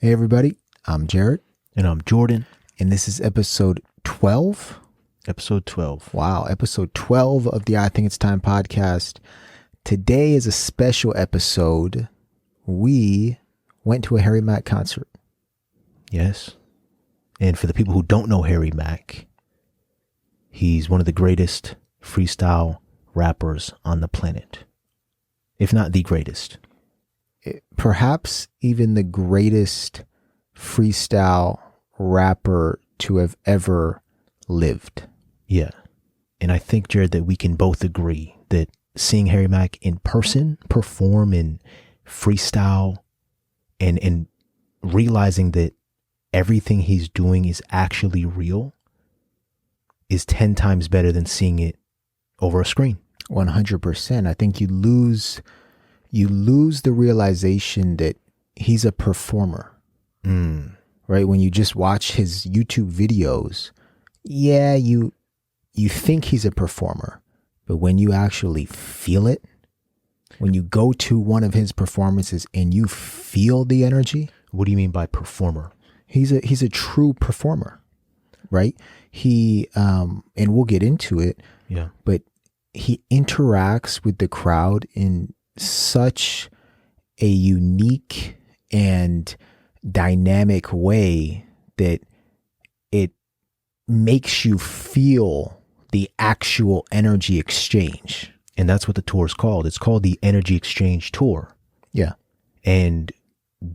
Hey everybody, I'm Jared. And I'm Jordan. And this is episode 12. Episode 12. Wow, episode 12 of the I Think It's Time podcast. Today is a special episode. We went to a Harry Mack concert. Yes. And for the people who don't know Harry Mack, he's one of the greatest freestyle rappers on the planet. If not the greatest. Perhaps even the greatest freestyle rapper to have ever lived. Yeah. And I think, Jared, that we can both agree that seeing Harry Mack in person perform in freestyle and realizing that everything he's doing is actually real is 10 times better than seeing it over a screen. 100%. I think you lose the realization that he's a performer, right? When you just watch his YouTube videos, yeah, you think he's a performer, but when you actually feel it, when you go to one of his performances and you feel the energy. What do you mean by performer? He's a true performer, right? He, and we'll get into it. Yeah. But he interacts with the crowd in such a unique and dynamic way that it makes you feel the actual energy exchange. And that's what the tour is called. It's called the Energy Exchange Tour. Yeah. And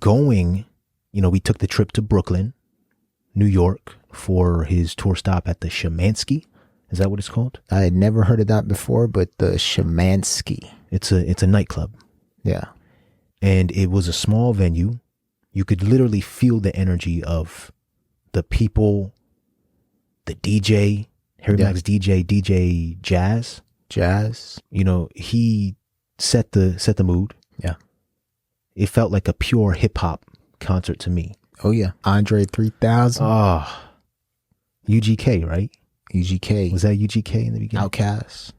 going, we took the trip to Brooklyn, New York for his tour stop at the Shemansky. Is that what it's called? I had never heard of that before, but the Shemansky. It's a nightclub. Yeah. And it was a small venue. You could literally feel the energy of the people, the DJ, Harry Mack's DJ Jazz. He set the mood. Yeah. It felt like a pure hip hop concert to me. Oh yeah. Andre 3000. UGK, right? UGK. Was that UGK in the beginning? Outkast.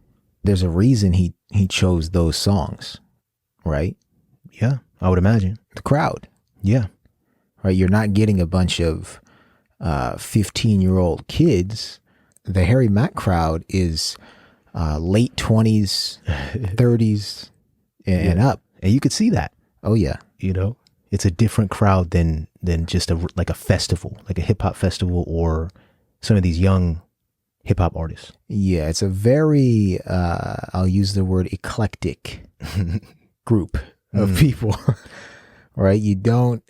There's a reason he chose those songs, right? Yeah, I would imagine. The crowd. Yeah. Right. You're not getting a bunch of 15-year-old kids. The Harry Mack crowd is late 20s, 30s and up. And you could see that. Oh yeah. It's a different crowd than just like a festival, like a hip hop festival or some of these young hip hop artists. Yeah, it's a very, I'll use the word eclectic group of people, right? You don't,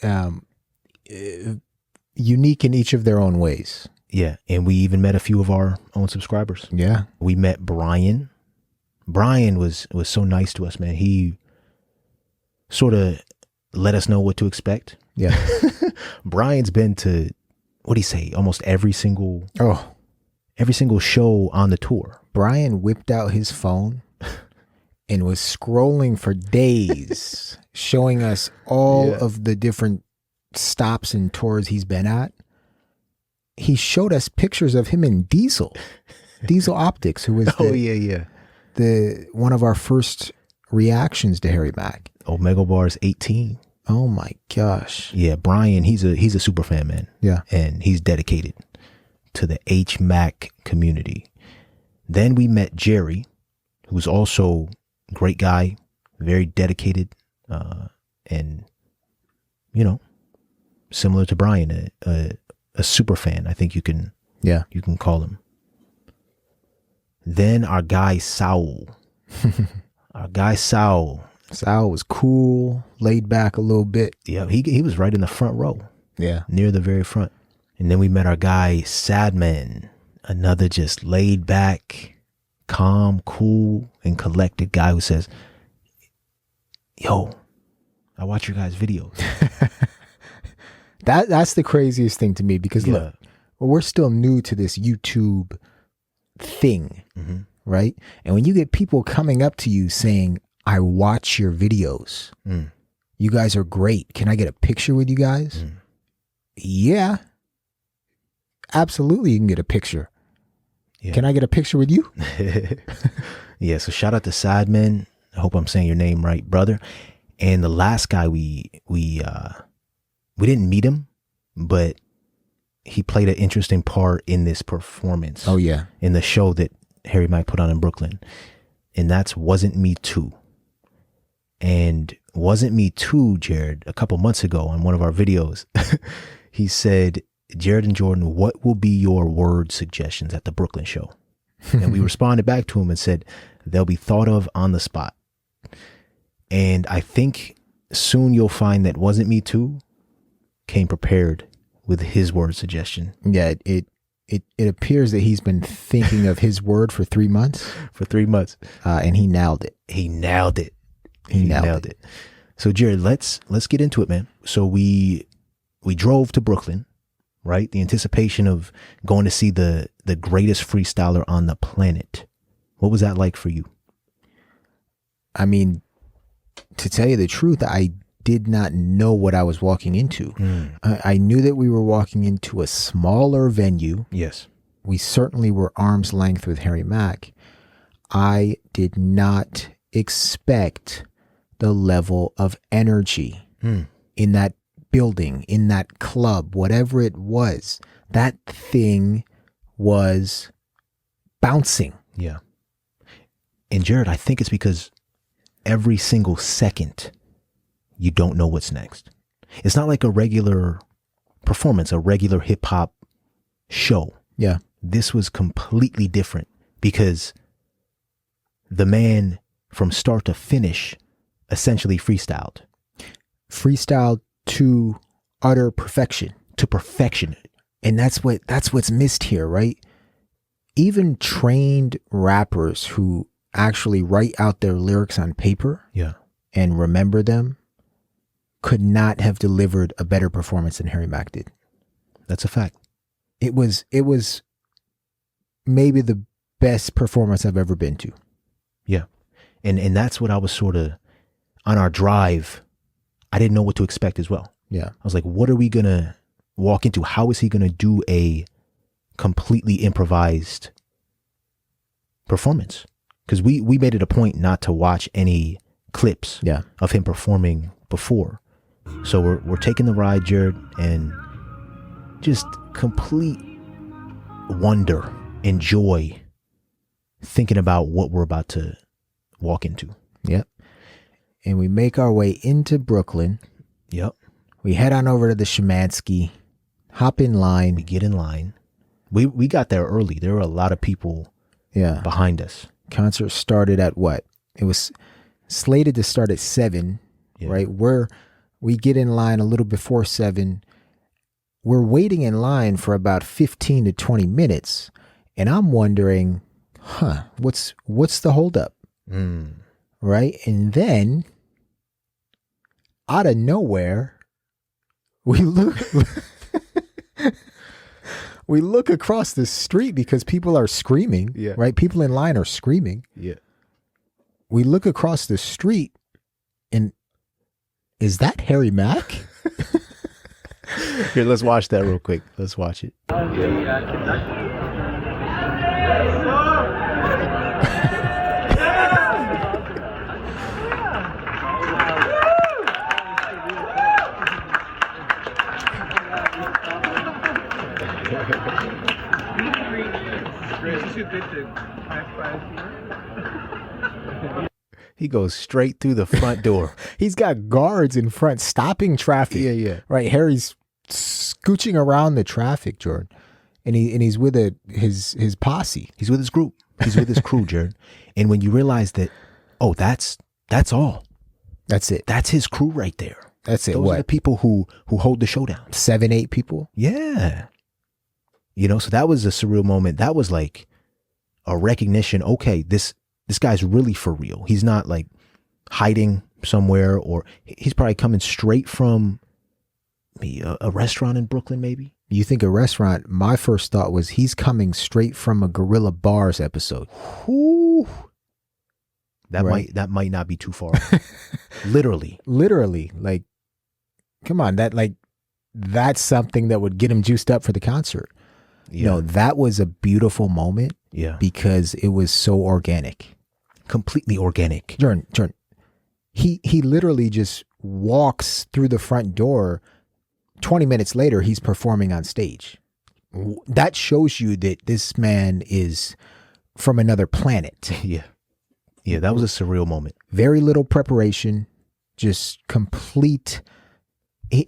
unique in each of their own ways. Yeah. And we even met a few of our own subscribers. Yeah. We met Brian. Brian was so nice to us, man. He sort of let us know what to expect. Yeah. Brian's been to, what do you say, almost every single show on the tour. Brian whipped out his phone and was scrolling for days, showing us all of the different stops and tours he's been at. He showed us pictures of him in Diesel Optics, who was one of our first reactions to Harry Mack. Omegle Bars 18. Oh my gosh. Yeah, Brian, he's a super fan, man. Yeah. And he's dedicated to the H Mack community. Then we met Jerry, who's also a great guy, very dedicated, and similar to Brian, a super fan. I think you can call him. Then our guy Saul. Sal was cool, laid back a little bit. Yeah, he was right in the front row. Yeah. Near the very front. And then we met our guy Sadman, another just laid back, calm, cool, and collected guy who says, yo, I watch your guys' videos. That's the craziest thing to me because look, we're still new to this YouTube thing, right? And when you get people coming up to you saying, I watch your videos. You guys are great. Can I get a picture with you guys? Yeah. Absolutely, you can get a picture. Yeah. Can I get a picture with you? Yeah, so shout out to Sidemen. I hope I'm saying your name right, brother. And the last guy we we didn't meet him, but he played an interesting part in this performance. Oh yeah. In the show that Harry Mack put on in Brooklyn. And that's Wasn't Me Too. And Wasn't Me Too, Jared, a couple months ago on one of our videos, he said, Jared and Jordan, what will be your word suggestions at the Brooklyn show? And we responded back to him and said, they'll be thought of on the spot. And I think soon you'll find that Wasn't Me Too came prepared with his word suggestion. Yeah, it appears that he's been thinking of his word for 3 months. For 3 months. And he nailed it. He nailed it. He nailed it. So Jared, let's get into it, man. So we drove to Brooklyn, right? The anticipation of going to see the greatest freestyler on the planet. What was that like for you? I mean, to tell you the truth, I did not know what I was walking into. I knew that we were walking into a smaller venue. Yes. We certainly were arm's length with Harry Mack. I did not expect the level of energy in that building, in that club, whatever it was. That thing was bouncing. Yeah. And Jared, I think it's because every single second you don't know what's next. It's not like a regular performance, a regular hip hop show. Yeah. This was completely different because the man from start to finish essentially freestyled. Freestyled to utter perfection. To perfection. And that's what's missed here, right? Even trained rappers who actually write out their lyrics on paper and remember them could not have delivered a better performance than Harry Mack did. That's a fact. It was maybe the best performance I've ever been to. Yeah. And that's what I was sort of on our drive. I didn't know what to expect as well. Yeah. I was like, what are we going to walk into? How is he going to do a completely improvised performance? Because we made it a point not to watch any clips of him performing before. So we're taking the ride, Jared, and just complete wonder and joy thinking about what we're about to walk into. Yep. And we make our way into Brooklyn. Yep. We head on over to the Shemansky, hop in line. We get in line. We got there early. There were a lot of people behind us. Concert started at what? It was slated to start at 7, right? We get in line a little before 7. We're waiting in line for about 15 to 20 minutes. And I'm wondering, what's the holdup? Right? And then out of nowhere, we look across the street because people are screaming, right? People in line are screaming. Yeah. We look across the street and is that Harry Mack? Here, let's watch that real quick. Let's watch it. He goes straight through the front door. He's got guards in front stopping traffic. Yeah. Right. Harry's scooching around the traffic, Jordan. And he's with his posse. He's with his group. He's with his crew, Jared. And when you realize that, that's all. That's it. That's his crew right there. That's it. Those are the people who hold the show down. 7, 8 people. Yeah. So that was a surreal moment. That was like a recognition. Okay, this guy's really for real. He's not like hiding somewhere, or he's probably coming straight from a restaurant in Brooklyn, maybe. You think a restaurant, my first thought was he's coming straight from a Gorilla Bars episode. Whew. That might not be too far. Literally. Like, come on, that's something that would get him juiced up for the concert. No, that was a beautiful moment. Yeah. Because it was so organic. Completely organic. Jordan, he literally just walks through the front door 20 minutes later, he's performing on stage. That shows you that this man is from another planet. Yeah. Yeah, that was a surreal moment. Very little preparation, just complete. I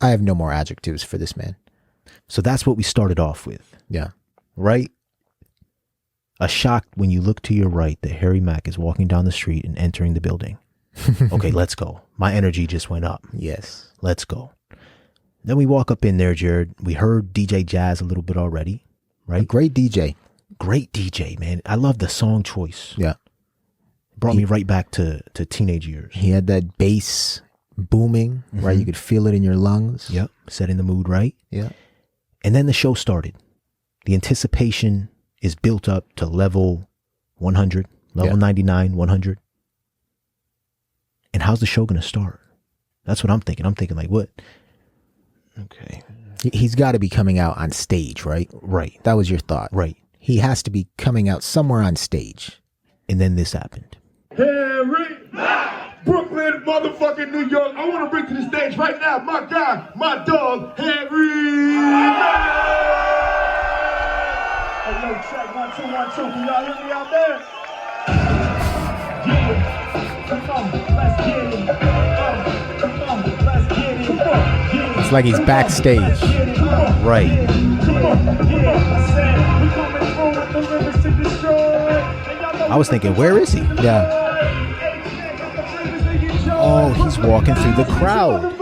have no more adjectives for this man. So that's what we started off with. Yeah. Right? A shock when you look to your right that Harry Mack is walking down the street and entering the building. Okay, let's go. My energy just went up. Yes. Let's go. Then we walk up in there, Jared. We heard DJ Jazz a little bit already, right? A great DJ. Great DJ, man. I love the song choice. Yeah. Brought me right back to teenage years. He had that bass booming, right? You could feel it in your lungs. Yep. Setting the mood right. Yeah. And then the show started. The anticipation is built up to level 100, level 99, 100. And how's the show going to start? That's what I'm thinking. I'm thinking like, what? Okay. He's got to be coming out on stage, right? Right. That was your thought. Right. He has to be coming out somewhere on stage. And then this happened. Harry Mack, Brooklyn, motherfucking New York. I want to bring to the stage right now my guy, my dog, Harry Mack. Hey, yo, check 1 2 1 2. Can y'all hear me out there? Yeah, come on, let's get it. Come on, let's get it. Yeah. It's like he's backstage. Right. I was thinking, where is he? Yeah. Oh, he's walking through the crowd.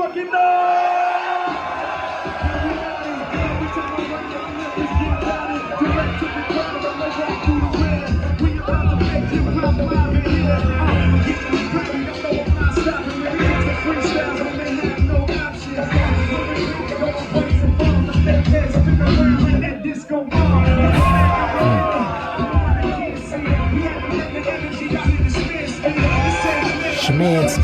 Schmancy.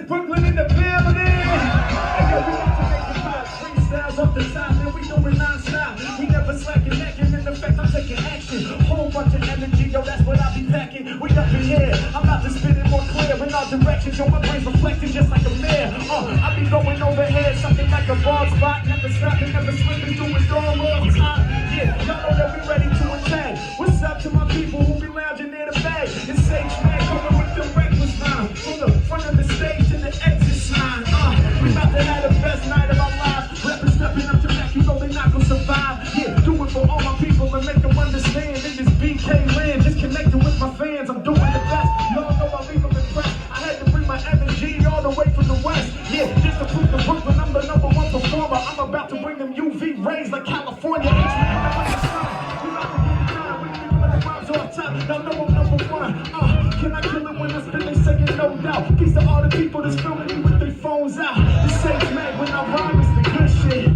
Brooklyn in the building. Hey, yo, we got to make it pop. Freestyles off the top, and we doing non-stop. We never slacking, necking. In effect, I'm taking action. Whole bunch of energy, yo, that's what I be packing. We up in here. I'm about to spin it more clear in all directions. Yo, my brain's reflecting just like a mirror. I be going overhead, something like a bald spot. Never stopping, never slipping, doing normal time. Yeah, y'all know that we ready to attack. What's up to my people who be lounging near the bag? It's Sage Man coming with the reckless line. From the front of the stage to the exit sign. We about to have the best night of our lives. Rappers stepping up to Mac, you know they not gonna survive. Yeah, do it for all my people and make them understand. In this BK land, just connecting with my fans. I'm doing the best. Y'all know I leave them impressed. I had to bring my energy all the way from the west. Yeah, just to prove to Brooklyn I'm the #1 performer. I'm about to bring them UV rays like California. Y'all know I'm #1. Can I kill it when I spit? They say it, no doubt. Peace to all the people that's filming me with their phones out. It's Sage Mack when I rhyme, it's the good shit.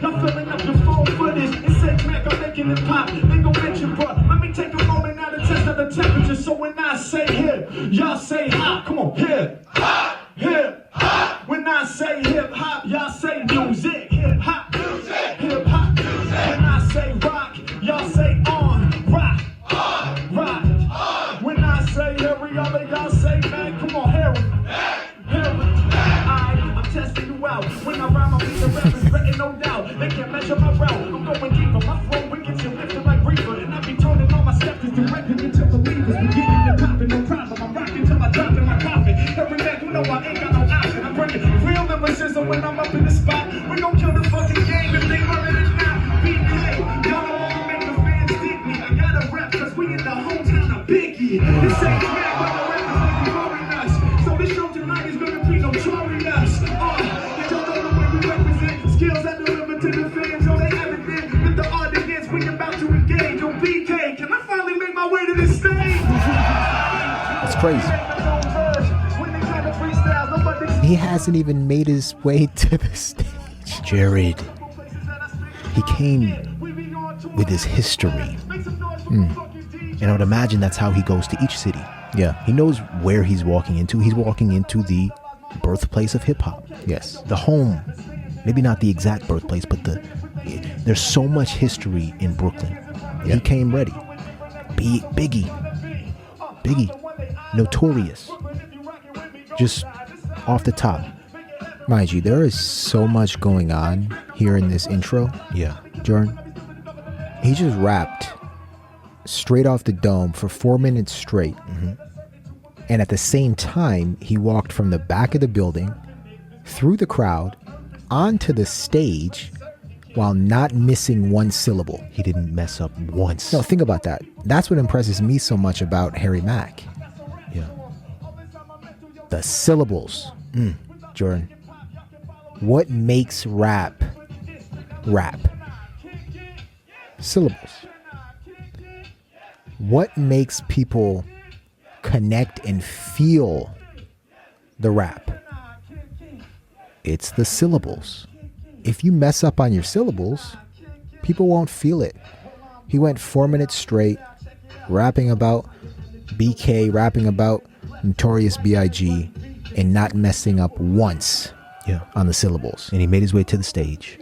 Y'all filling up your phone footage. It's Sage Mack, I'm making it pop. They gon' mention, but let me take a moment now to test out the temperature. So when I say hip, y'all say hop. Come on, hip, hop, hip, hop. When I say hip hop, y'all say music. Hip hop, music, hip hop, music. When I say rock, y'all say on, rock. Right. When I say every other, y'all say Mac. Come on, Harry. Harry. I'm testing you out. When I rhyme, I'm the rappers, written no doubt. They can't measure my route. I'm going deeper. My flow will get you lifted like reefer. And I be turning all my skeptics directly into believers. We getting it popping, no problem. I'm rocking till I drop in my coffin. Every Mac, you know I ain't got no option. I'm bringing real lyricism when I'm up in the spot. We gon' kill the fucking game if they run it now. BK, y'all know I'ma make the fans dig me. I gotta rap cause we in the hometown of Biggie. This ain't Mac, but the rappers they be roaring us. So this show tonight is gonna be notorious. And y'all know the way we represent. Skills I deliver to the fans, so they evident. With the audience, we about to engage. Yo, BK, can I finally make my way to this stage? That's crazy. When they try to He hasn't even made his way to the stage. Jared, he came with his history. And I would imagine that's how he goes to each city. Yeah. He knows where he's walking into. He's walking into the birthplace of hip hop. Yes. The home. Maybe not the exact birthplace, but there's so much history in Brooklyn. Yeah. He came ready. Biggie. Notorious. Just off the top. Mind you, there is so much going on here in this intro. Yeah. Jordan. He just rapped straight off the dome for 4 minutes straight. And at the same time, he walked from the back of the building, through the crowd, onto the stage, while not missing one syllable. He didn't mess up once. No, think about that. That's what impresses me so much about Harry Mack. Yeah. The syllables. Jordan. What makes rap? Syllables. What makes people connect and feel the rap? It's the syllables. If you mess up on your syllables, people won't feel it. He went 4 minutes straight rapping about BK, rapping about Notorious B.I.G. and not messing up once on the syllables. And he made his way to the stage.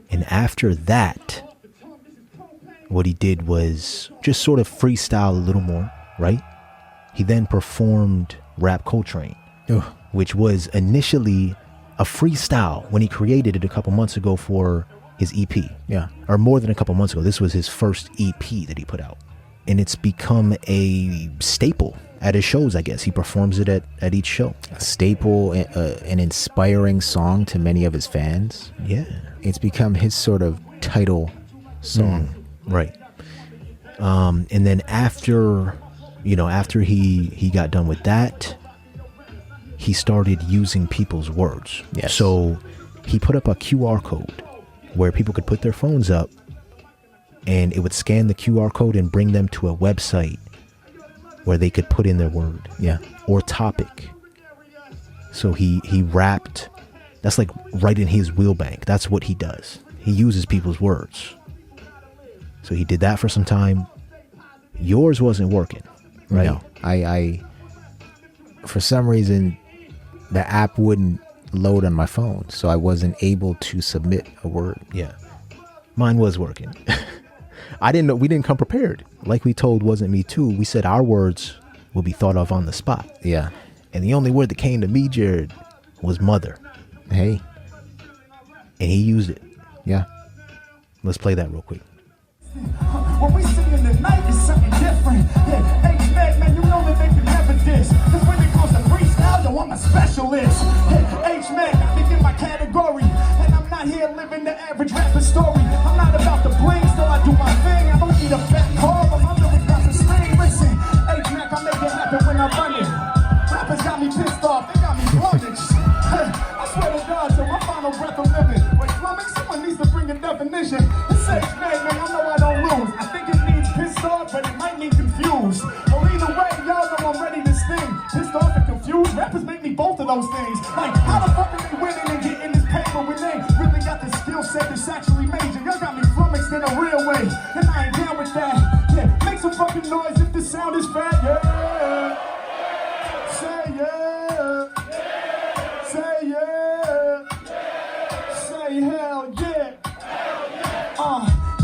And after that, what he did was just sort of freestyle a little more, right? He then performed Rap Coltrane, which was initially a freestyle when he created it a couple months ago for his EP. Yeah. Or more than a couple months ago. This was his first EP that he put out. And it's become a staple at his shows, I guess. He performs it at each show. A staple, an inspiring song to many of his fans. Yeah. It's become his sort of title song. Right. And then after he got done with that, he started using people's words. Yes. So he put up a QR code where people could put their phones up and it would scan the QR code and bring them to a website where they could put in their word. Yeah. Or topic. So he rapped. That's like right in his wheel bank. That's what he does. He uses people's words. So he did that for some time. Yours wasn't working, right? No, I for some reason, the app wouldn't load on my phone, so I wasn't able to submit a word. Yeah. Mine was working. I didn't know. We didn't come prepared. Like we told Wasn't Me Too, we said our words will be thought of on the spot. Yeah. And the only word that came to me, Jared, was mother. Hey. And he used it. Yeah. Let's play that real quick. When we singing tonight, it's something different. Yeah, H-Mack, man, you know that they can never diss. Cause when it comes to freestyle, yo, I'm a specialist. Yeah, H-Mack, I begin my category. And I'm not here living the average rapper story. I'm not about to bling, still I do my thing. I don't need a fat car, but my lyrics got some sting. Listen, H-Mack, I make it happen when I run it. Rappers got me pissed off, they got me flummoxed. I swear to God, till my final breath of living. Wait, flummoxed, someone needs to bring a definition. This H-Mack, man, I know I don't lose. I think it means pissed off, but it might mean confused. Well, either way, y'all know I'm ready to sting. Pissed off and confused, rappers make me both of those things. Like, how the fuck are they winning and getting this paper when they really got the skill set that's actually major? Y'all got me flummoxed in a real way, and I ain't down with that. Yeah, make some fucking noise if the sound is fat, yeah. Say yeah. Say yeah. Say hell yeah.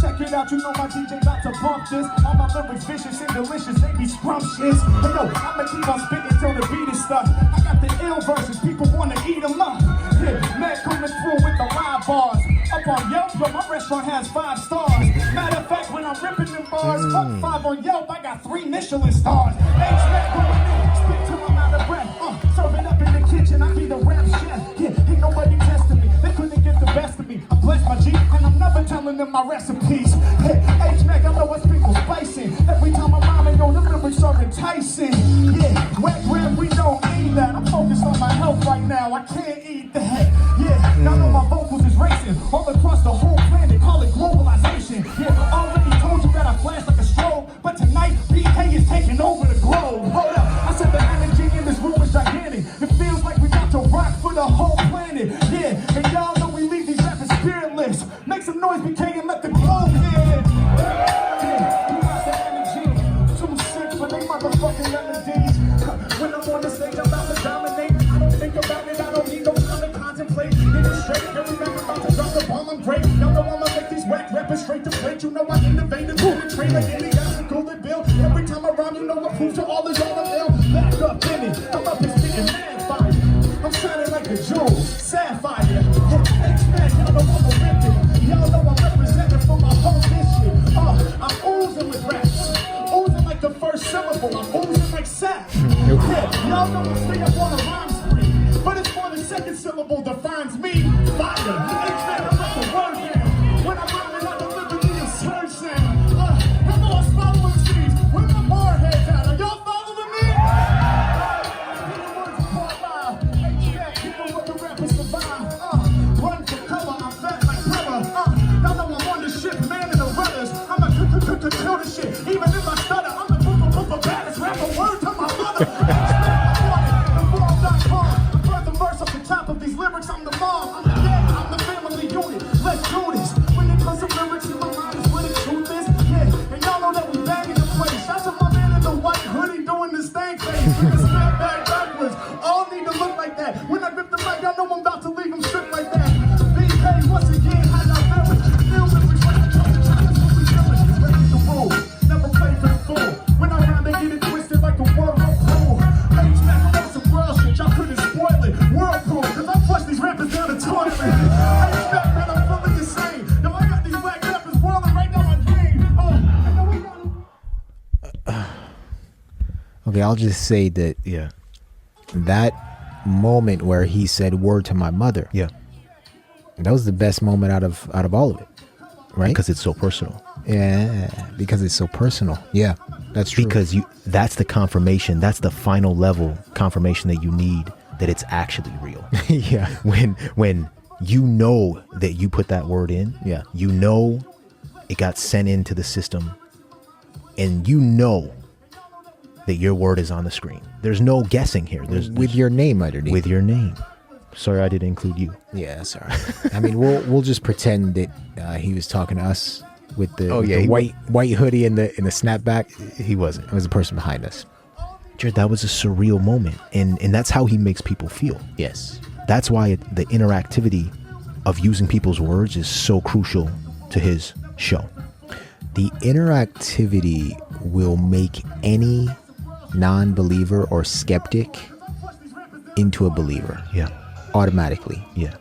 Check it out, you know my DJ about to bump this. All my lyrics vicious and delicious, they be scrumptious. Hey yo, I'ma keep on spitting till the beat is stuck. I got the ill verses, people wanna eat them up. Yeah, Matt coming through with the live bars. Up on Yelp, yo, my restaurant has 5 stars. Matter of fact, when I'm ripping them bars, fuck 5 on Yelp, I got 3 Michelin stars. H-Mack going in, spit till I'm out of breath. Serving up in the kitchen, I be the rap chef. Yeah, ain't nobody testing me, they couldn't get the best of me. I bless my G, and I'm never telling them my recipes. Hey, H-Mack, I know what's people spicing. Every time I'm rhyming, yo, the lyrics are enticing. Yeah, wet rap, we don't need that. I'm focused on my health right now, I can't eat that. Yeah, now know my vocals is racing all across the whole planet, call it globalization. Yeah, already told you that I flash like a strobe, but tonight, BK is taking over the globe. Hold up, I said the energy in this room is gigantic. It feels like we got the whole planet. Yeah, and y'all know we leave these rappers spiritless. Make some noise, BK, and let the globe hit. Yeah, we got the energy. Too sick for they motherfucking melodies. When I'm on the stage, I'm about to dominate. I don't think about it, I don't need no time to contemplate. Get it straight, every man about to drop the bomb, I'm great. Y'all know I'ma make these whack rappers straight to plate. You know I innovative, penetrate like any obstacle that build. Every time I rhyme, you know I prove to all is all I'm ill. Back up in it, I'm up and spitting mad fire. I'm shining like a jewel, sapphire. X-Mack, y'all know I'm a rippin'. Y'all know I'm representing for my whole mission. I'm oozing with raps, oozing like the first syllable. I'm oozing like sap. Yeah, y'all know I stay up on a rhyme spree, but it's for the second syllable defines me. Fire, X-Mack, I'm like the word down. When I'm rhyming, I deliver the absurd sound. Come on, following trees, where my bar heads at? Are y'all following me? Run for cover, I'm fat like Trevor. Y'all know I'm on the ship, man in the runners. I'm a kill the shit, even if I stutter. I'm the baddest rapper, word to my mother. The first verse off the top of these lyrics, I'm the mom. Yeah, I'm the family unit, let's do this. When it comes to lyrics, in my mind is where the truth is. Yeah, and y'all know that we banging the place. Shout to my man in the white hoodie doing this thing face. With the snap back backwards, all need to look like that. When I grip the mic, y'all know I'm about to leave them stripped like that. BK, once again, how y'all feeling? Feels it, we try to talk, that's what we feeling. Breaking the rules, never play for the fool. When I rhyme, they get it twisted like a world of pool. H-Mack, I'm on some real shit, y'all couldn't spoil it. Whirlpool, cause I flush these rappers down the toilet. H-Mack, man, I'm feeling insane. Yo, I got these black rappers whirling right down my drain. I know we got Okay, I'll just say that Yeah. that moment where he said "word to my mother," Yeah. that was the best moment out of all of it, right? Because it's so personal. Yeah, because it's so personal. Yeah, that's true. Because that's the confirmation, that's the final level confirmation that you need that it's actually real. yeah, When you know that you put that word in, Yeah. you know it got sent into the system, and you know that your word is on the screen. There's no guessing here. with your name underneath. with your name. Sorry, I didn't include you. Yeah, that's all right. I mean, we'll just pretend that he was talking to us with the, Oh, with yeah, the he- white hoodie and the snapback. He wasn't. It was the person behind us. Jared, that was a surreal moment, and that's how he makes people feel. Yes. That's why the interactivity of using people's words is so crucial to his show. The interactivity will make any non-believer or skeptic into a believer Yeah, automatically. yeah,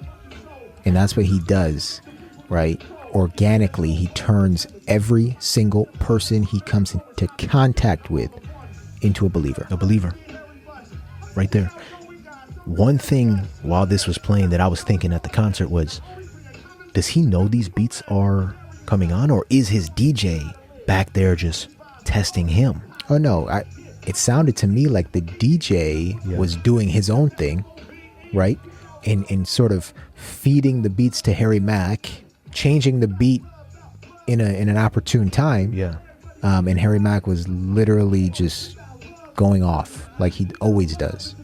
And that's what he does, right? Organically, he turns every single person he comes into contact with into a believer. a believer. Right there. One thing while this was playing that I was thinking at the concert was, does he know these beats are coming on, or is his DJ back there just testing him? Oh no, it sounded to me like the DJ Yeah. was doing his own thing, right? And sort of feeding the beats to Harry Mack, changing the beat in an opportune time. Yeah. And Harry Mack was literally just going off like he always does.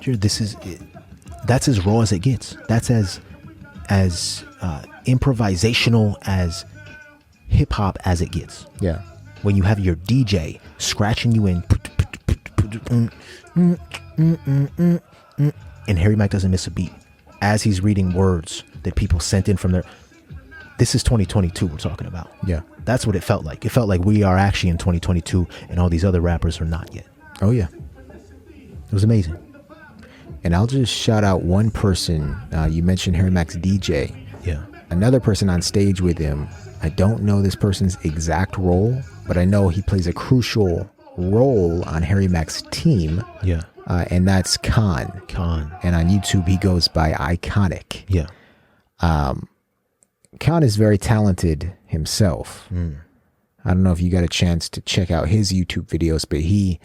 Jared, that's as raw as it gets. That's as improvisational as hip hop as it gets. Yeah. When you have your DJ scratching you in, and Harry Mack doesn't miss a beat as he's reading words that people sent in from their. This is 2022 we're talking about. Yeah. That's what it felt like. It felt like we are actually in 2022 and all these other rappers are not yet. Oh yeah. It was amazing. And I'll just shout out one person. You mentioned Harry Mack's DJ. Yeah. Another person on stage with him. I don't know this person's exact role, but I know he plays a crucial role on Harry Mack's team. Yeah. And that's Khan. And on YouTube, he goes by Iconic. Yeah. Khan is very talented himself. I don't know if you got a chance to check out his YouTube videos, but he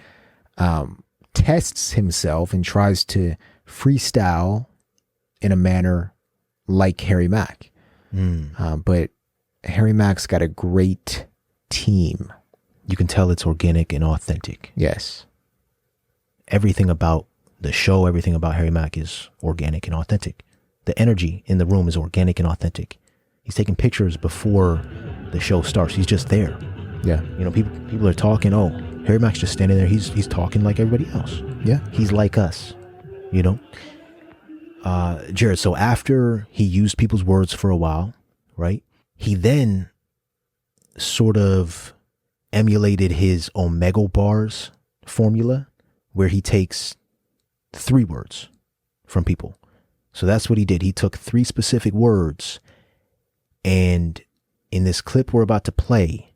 tests himself and tries to freestyle in a manner like Harry Mack. But Harry Mack's got a great team. You can tell it's organic and authentic. Yes. Everything about the show, everything about Harry Mack is organic and authentic. The energy in the room is organic and authentic. He's taking pictures before the show starts. He's just there. Yeah. You know, people are talking. Oh, Harry Mack's just standing there. He's talking like everybody else. Yeah. He's like us, you know. Jared, so after he used people's words for a while, right? He then sort of emulated his Omegle bars formula, where he takes 3 words from people. So that's what he did. He took 3 specific words, and in this clip we're about to play,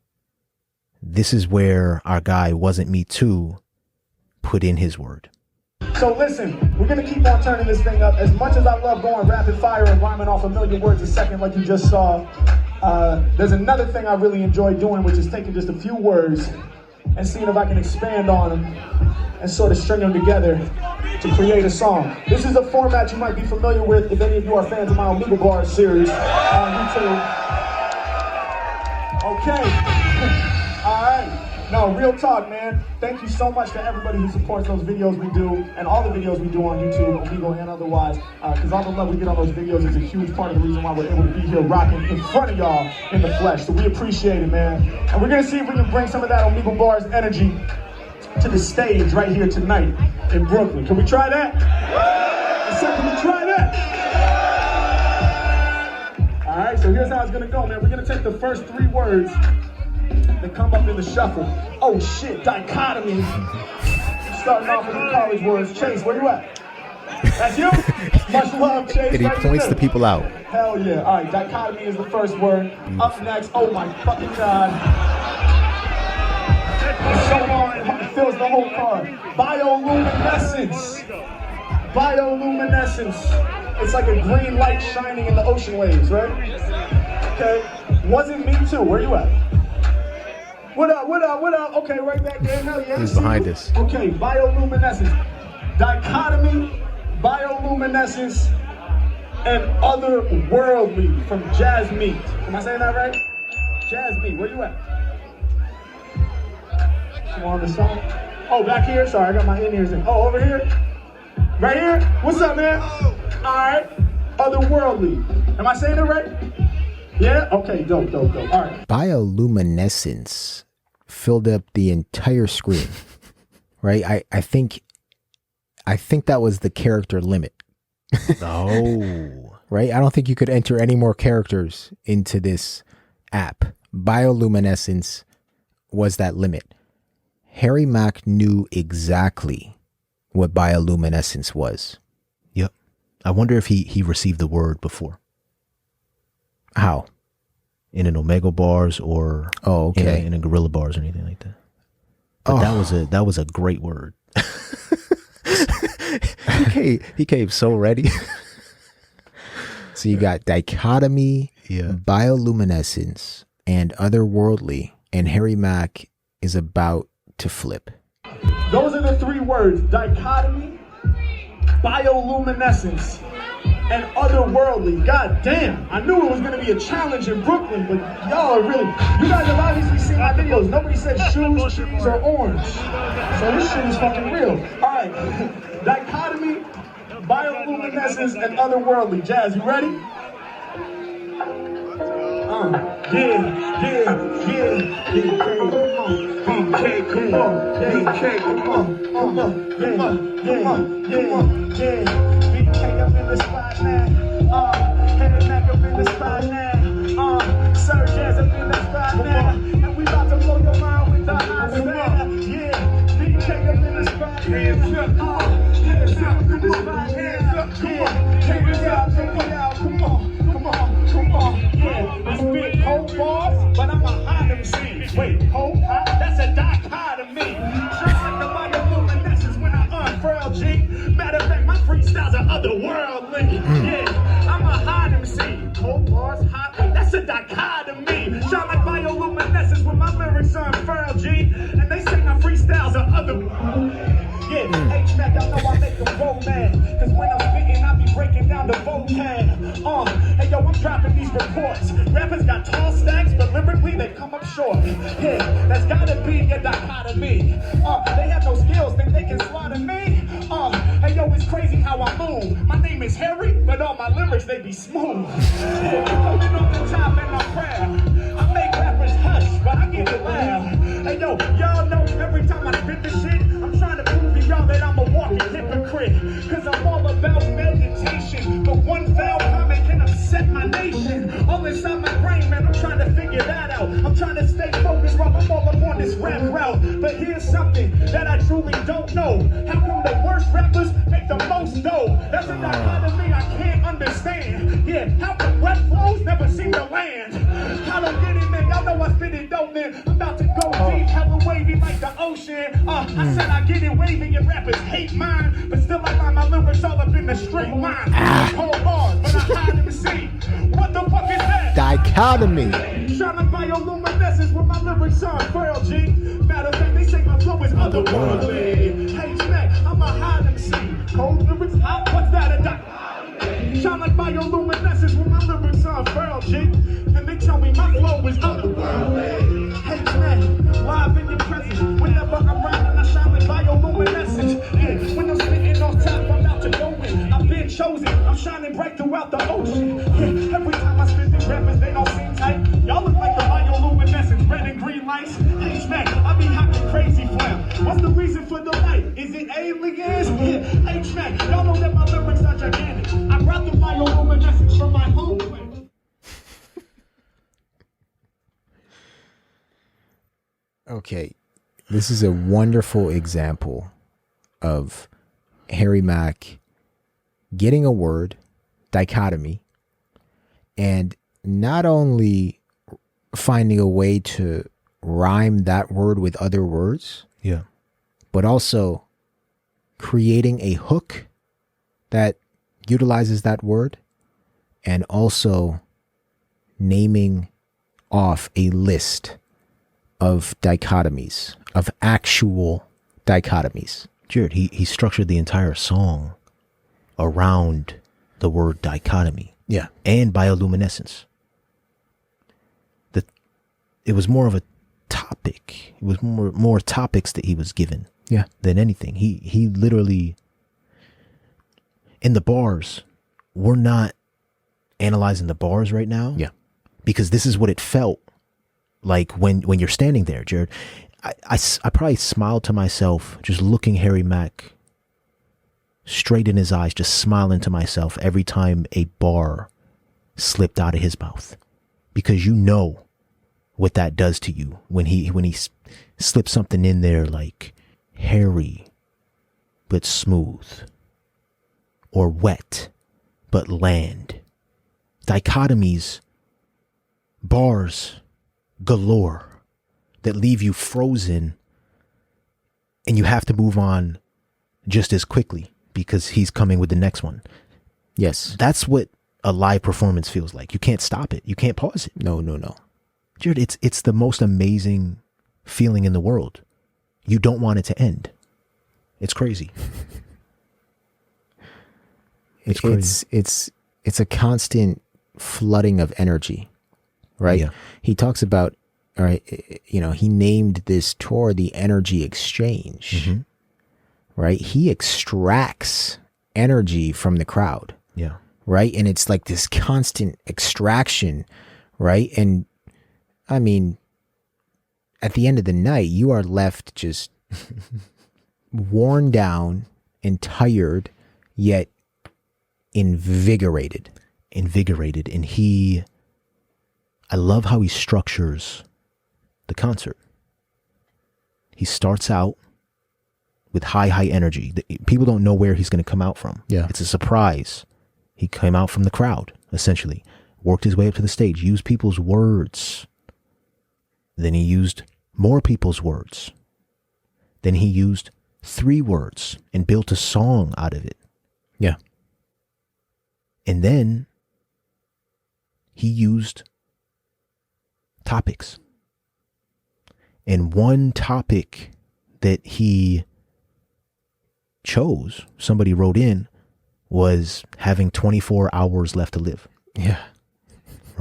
this is where our guy Wasn't Me Too put in his word. So listen, we're gonna keep on turning this thing up. As much as I love going rapid fire and rhyming off a million words a second like you just saw, there's another thing I really enjoy doing, which is taking just a few words and seeing if I can expand on them and sort of string them together to create a song. This is a format you might be familiar with if any of you are fans of my Omegle Bars series on YouTube. Okay, all right. No, real talk, man. Thank you so much to everybody who supports those videos we do and all the videos we do on YouTube, Omegle and otherwise, because all the love we get on those videos is a huge part of the reason why we're able to be here rocking in front of y'all in the flesh. So we appreciate it, man. And we're going to see if we can bring some of that Omegle Bars energy to the stage right here tonight in Brooklyn. Can we try that? I said, can we try that? All right, so here's how it's going to go, man. We're going to take the first 3 words that come up in the shuffle. Oh shit, dichotomy. Starting off with the college words. Chase, where you at? That's you? Much love, Chase. And he points the people out. Hell yeah. All right, dichotomy is the first word. Up next, oh my fucking God. It's so long, it fills the whole card. Bioluminescence. Bioluminescence. It's like a green light shining in the ocean waves, right? Okay. Wasn't Me Too. Where you at? What up, what up, what up? Okay, right back there. Hell yeah. He's behind us. Okay, bioluminescence. Dichotomy, bioluminescence, and otherworldly from Jazz Meat. Am I saying that right? Jazz Meat, where you at? You on the song? Oh, back here? Sorry, I got my in-ears in. Oh, over here? Right here? What's up, man? All right. Otherworldly. Am I saying it right? Yeah? Okay, dope. All right. Bioluminescence filled up the entire screen, right? I think that was the character limit. Oh. Right? I don't think you could enter any more characters into this app. Bioluminescence was that limit. Harry Mack knew exactly what bioluminescence was. Yep. I wonder if he received the word before. How? In an Omegle bars or in a Gorilla bars or anything like that. But that was a great word. He came so ready. So you got dichotomy, bioluminescence, and otherworldly, and Harry Mack is about to flip. Those are the 3 words: dichotomy, bioluminescence, and otherworldly. God damn, I knew it was going to be a challenge in Brooklyn, but y'all are really, you guys have obviously seen my videos. Nobody said shoes, cheese, or orange. So this shit is fucking real. All right, dichotomy, bioluminescence, and otherworldly. Jazz, you ready? BK, come on. BK up in the spot now. Harry Mack up in the spot now. Sir Jazz up in the spot now. And we about to blow your mind with the hot style. Yeah, BK up in the spot now. Hands up in the spot now. Check it out. Come on. Yeah, I spit whole bars, but I'm a hot MC. Wait, whole hot? That's a dichotomy. Just like the bioluminescence when I unfurl G. Matter of fact, my freestyles are otherworldly. Yeah, I'm a hot MC. Whole bars hot, that's a dichotomy. Shine like bioluminescence when my lyrics unfurl G. And they say my freestyles are otherworldly. Yeah, H-Mack, y'all know I make them roll mad. Cause when I'm spitting, I be breaking down the vocab. Hey yo, I'm dropping these reports. Rappers got tall stacks, but lyrically they come up short. Yeah, that's gotta be a dichotomy. They have no skills, think they can slaughter me. Hey yo, crazy how I move. My name is Harry, but all my lyrics, they be smooth. Coming off the top and I'm proud. I make rappers hush, but I get it loud. Hey yo, y'all know every time I spit this shit, I'm trying to prove to y'all that I'm a walking hypocrite. Cause I'm all about meditation, but one foul comment can upset my nation. All inside my brain, man, I'm trying to figure that out. I'm trying to stay focused while I'm all up on this rap route. But here's something that I truly don't know. How come the worst rappers make the most dough? That's a dichotomy I can't understand. Yeah, how come wet flows never seem to land? I don't get it, man. Y'all know I spit it dope, man. I'm about to go deep, hella wavy like the ocean. I said I get it wavy and rappers hate mine, but still I find my lyrics all up in the straight line. Cold bars, but I hide them see. What the fuck is that? Dichotomy. Shining bioluminescence with my lyrics on Surreal, G. Matter of fact, they say my flow is otherworldly. Hey, Mack, I'm a hide MC. Cold lyrics, hot, what's that? A dichotomy. Shine like bioluminescence with my lyrics on Surreal, G. And they tell me my flow is otherworldly. Hey, Mack, live in your presence. Whenever I'm riding, I shine like bioluminescence. Yeah, when I'm spitting off top, I'm about to go in. I've been chosen, I'm shining bright throughout the ocean. Yeah, every time I spit these rappers, they don't seem tight. Y'all look like the bioluminescence, red and green lights. Hey, Mack, I be hocking crazy flam. What's the reason for the light? Is it aliens? Yeah, hey, Mack, y'all know that my lyrics are gigantic. I brought the bioluminescence from my home planet. Okay, this is a wonderful example of Harry Mack getting a word, dichotomy, and not only finding a way to rhyme that word with other words, Yeah. but also creating a hook that utilizes that word, and also naming off a list of dichotomies, of actual dichotomies. Jared, he structured the entire song around the word dichotomy. Yeah. And bioluminescence. It was more of a topic. It was more topics that he was given. Yeah. Than anything. He literally, in the bars, we're not analyzing the bars right now. Yeah. Because this is what it felt like when you're standing there, Jared. I probably smiled to myself just looking Harry Mack straight in his eyes, just smiling to myself every time a bar slipped out of his mouth, because you know what that does to you when he slips something in there like hairy but smooth, or wet but land. Dichotomies, bars galore that leave you frozen, and you have to move on just as quickly because he's coming with the next one. Yes. That's what a live performance feels like. You can't stop it. You can't pause it. No. Jared, it's the most amazing feeling in the world. You don't want it to end. It's crazy. It's crazy. It's a constant flooding of energy, right? Yeah. He talks about, all right, he named this tour the Energy Exchange, Mm-hmm. right? He extracts energy from the crowd. Yeah. Right. And it's like this constant extraction. Right. And I mean, at the end of the night, you are left just worn down and tired, yet invigorated. And I love how he structures the concert. He starts out with high energy. People don't know where he's going to come out from. Yeah. It's a surprise. He came out from the crowd, essentially, worked his way up to the stage, used people's words. Then he used more people's words. Then he used 3 words and built a song out of it. Yeah. And then he used topics. And one topic that he chose, somebody wrote in, was having 24 hours left to live. Yeah.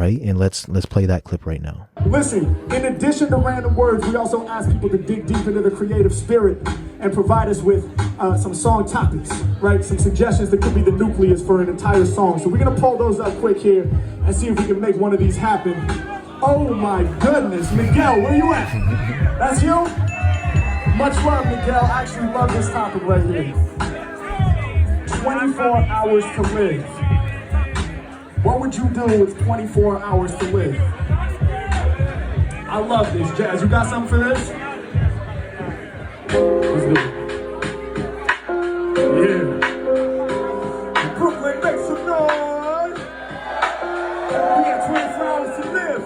right? And let's play that clip right now. Listen, in addition to random words, we also ask people to dig deep into the creative spirit and provide us with some song topics, right? Some suggestions that could be the nucleus for an entire song. So we're gonna pull those up quick here and see if we can make one of these happen. Oh my goodness, Miguel, where you at? That's you? Much love, Miguel. I actually love this topic right here. 24 hours to live. What would you do with 24 hours to live? I love this. Jazz, you got something for this? Let's do it. Yeah. Brooklyn, make some noise. We got 24 hours to live.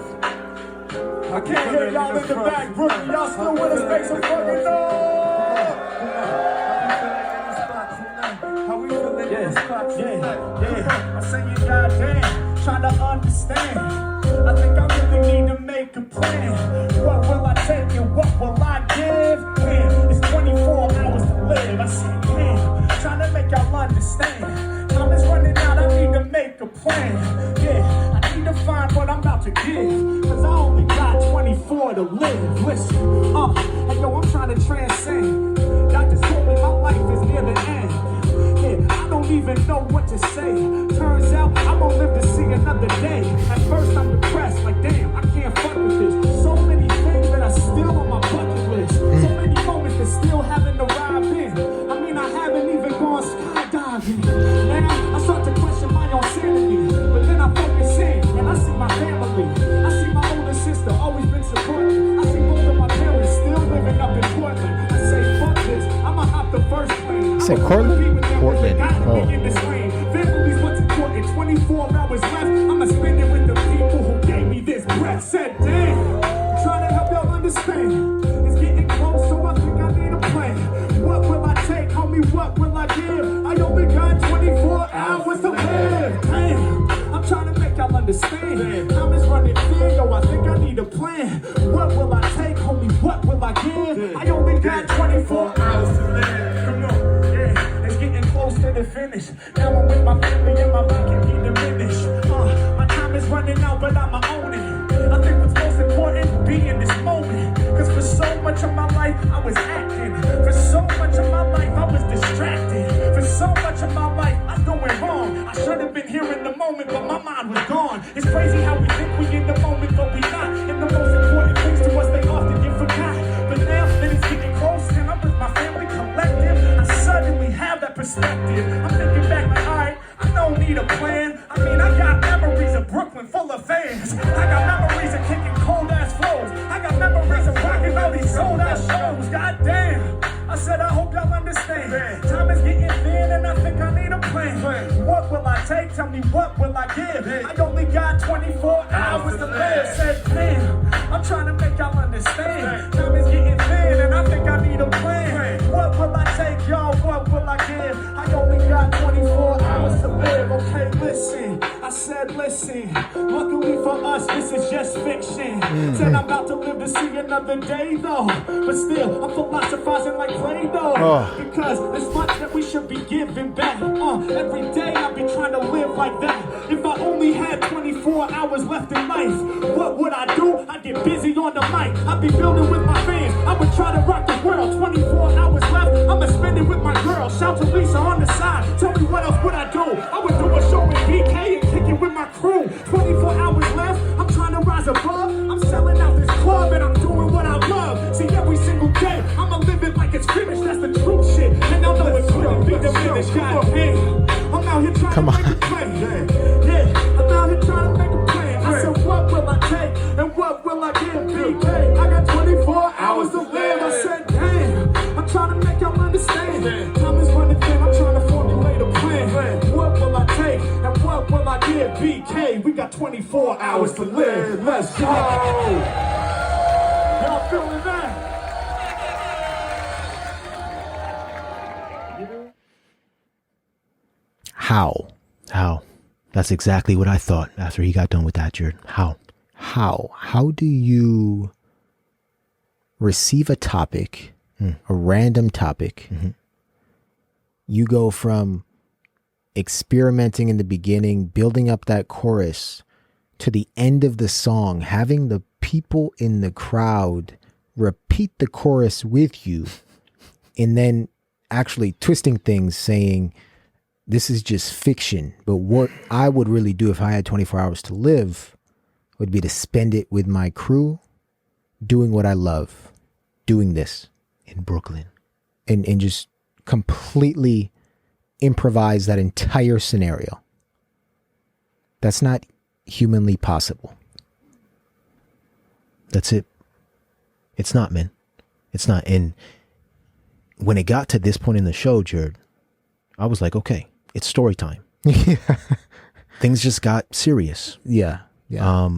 I can't hear y'all in the back, Brooklyn. Y'all still with us? Make some fucking noise. How we feeling in the spot tonight? Yeah. I'm saying goddamn, trying to understand. I think I really need to make a plan. What will I take and what will I give? Man, it's 24 hours to live. I said, damn, trying to make y'all understand. Time is running out, I need to make a plan. Yeah, I need to find what I'm about to give. Cause I only got 24 to live. Listen, hey yo, I'm trying to transcend. Doctors told me my life is near the end. Yeah, I don't even know what to say. Turns out I'm gonna live to see another day. At first I'm depressed, like damn, I can't fuck with this. So many things that are still on my bucket list. So many moments that still haven't arrived in. I mean, I haven't even gone skydiving. Now I start to question my own sanity. But then I focus in and I see my family. I see my older sister always been supporting. I see both of my parents still living up in Portland. I say fuck this, I'ma hop the first plane. You said Portland? Portland. Oh. Family's what's important. 24 hours left. I'ma spend it with the people who gave me this breath. Said damn, trying to help y'all understand. It's getting close, so I think I need a plan. What will I take, homie? What will I give? I only got 24 hours to live. Damn, I'm trying to make y'all understand. Time is running thin, yo. I think I need a plan. What will I take, homie? What will I give? I only got 24 hours to live. Come on. Close to the finish. Now I'm with my family and my life can be diminished. My time is running out, but I'ma own it. I think what's most important, be in this moment. Cause for so much of my life, I was acting. For so much of my life, I was distracted. For so much of my life, I was doing wrong. I should have been here in the moment, but my mind was gone. It's crazy how we think we in the moment, but we not. And the most important things to us, they often get forgot. But now that it's getting close and I'm with my family collective, I suddenly have that perspective. I'm thinking back like, alright, I don't need a plan. I mean, I got memories of Brooklyn full of fans. I got memories of kicking cold ass flows. I got memories of rocking all these sold out shows. God damn. I said, I hope y'all understand. Time is getting thin and I think I need a plan. What will I take? Tell me what will I give? I only got 24 hours to live. Said, damn, I'm trying to make y'all understand. Time is getting thin and I think I need a plan. What will I take, y'all? What will I give? I only got 24 hours to live. Okay, listen. I said, listen. Luckily for us, this is just fiction. Said I'm about to live to see another day, though. But still, I'm philosophizing like Play-Doh. Because there's much that we should be giving back. Every day I be trying to live like that. If I only had 24 hours left in life, what would I do? I'd get busy on the mic. I'd be building with my fans. I would try to rock the world. 24 hours left, I'ma spend it with my girl. Shout to Lisa on the side. Tell me what else would I do? I would do a show in BK and kick it with my crew. 24 hours left, I'm trying to rise above. I'm selling out this club and I'm doing what I love. See, every single day, I'ma live it like it's finished. That's the true shit. And I know it couldn't be diminished. God damn, I'm out here trying to make a plan. Yeah, I'm out here trying to make a plan. I said, what will I take and what will I give? BK, I got 24 hours to live. I said, damn, I'm trying to make y'all understand. Time is running thin, I'm trying to formulate a plan. What will I take and what will I give? BK, we got 24 hours to live. Let's go. Y'all feeling that? How? That's exactly what I thought after he got done with that, Jared. How? How do you receive a topic, a random topic? You go from experimenting in the beginning, building up that chorus, to the end of the song, having the people in the crowd repeat the chorus with you, and then actually twisting things, saying, this is just fiction. But what I would really do if I had 24 hours to live would be to spend it with my crew, doing what I love, doing this. In Brooklyn. And just completely improvise that entire scenario. That's not humanly possible. That's it. It's not, man. It's not. And when it got to this point in the show, Jared, I was like, okay, it's story time. Yeah. Things just got serious. Yeah. Yeah.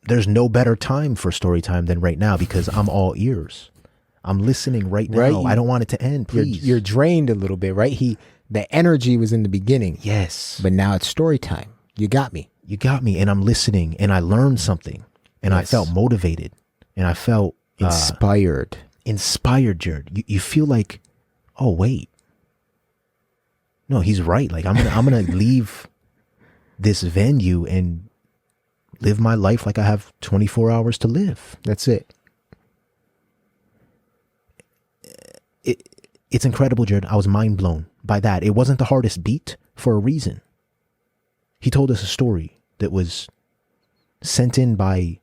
There's no better time for story time than right now, because I'm all ears. I'm listening right now. Right. I don't want it to end, please. You're drained a little bit, right? The energy was in the beginning. Yes. But now it's story time. You got me. You got me, and I'm listening, and I learned something, and I felt motivated, and I felt Inspired. Inspired, Jared. You feel like, oh wait, no, he's right. Like I'm gonna leave this venue and live my life like I have 24 hours to live. That's it. It's incredible, Jared. I was mind blown by that. It wasn't the hardest beat for a reason. He told us a story that was sent in by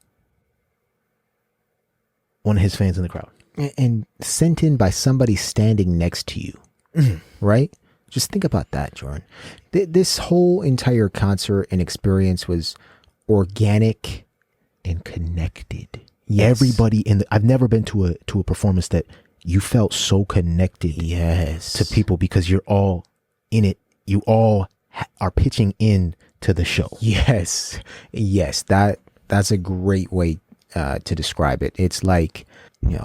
one of his fans in the crowd. And sent in by somebody standing next to you, right? Just think about that, Jordan. This whole entire concert and experience was organic and connected. Yes. Everybody I've never been to a performance that you felt so connected to people, because you're all in it. You all are pitching in to the show. Yes. That's a great way to describe it. It's like,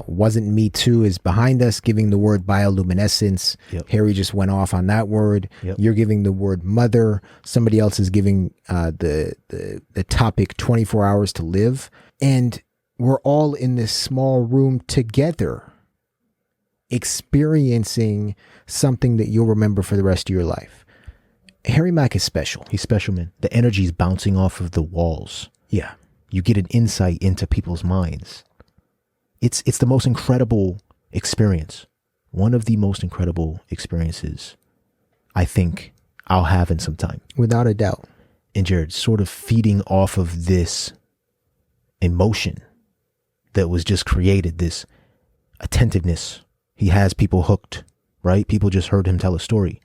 Wasn't Me Too is behind us giving the word bioluminescence. Yep. Harry just went off on that word. Yep. You're giving the word mother. Somebody else is giving the topic 24 hours to live. And we're all in this small room together, experiencing something that you'll remember for the rest of your life. Harry Mack is special. He's special, man. The energy's bouncing off of the walls. Yeah. You get an insight into people's minds. It's the most incredible experience. One of the most incredible experiences I think I'll have in some time. Without a doubt. And Jared, sort of feeding off of this emotion that was just created, this attentiveness. He has people hooked, right? People just heard him tell a story.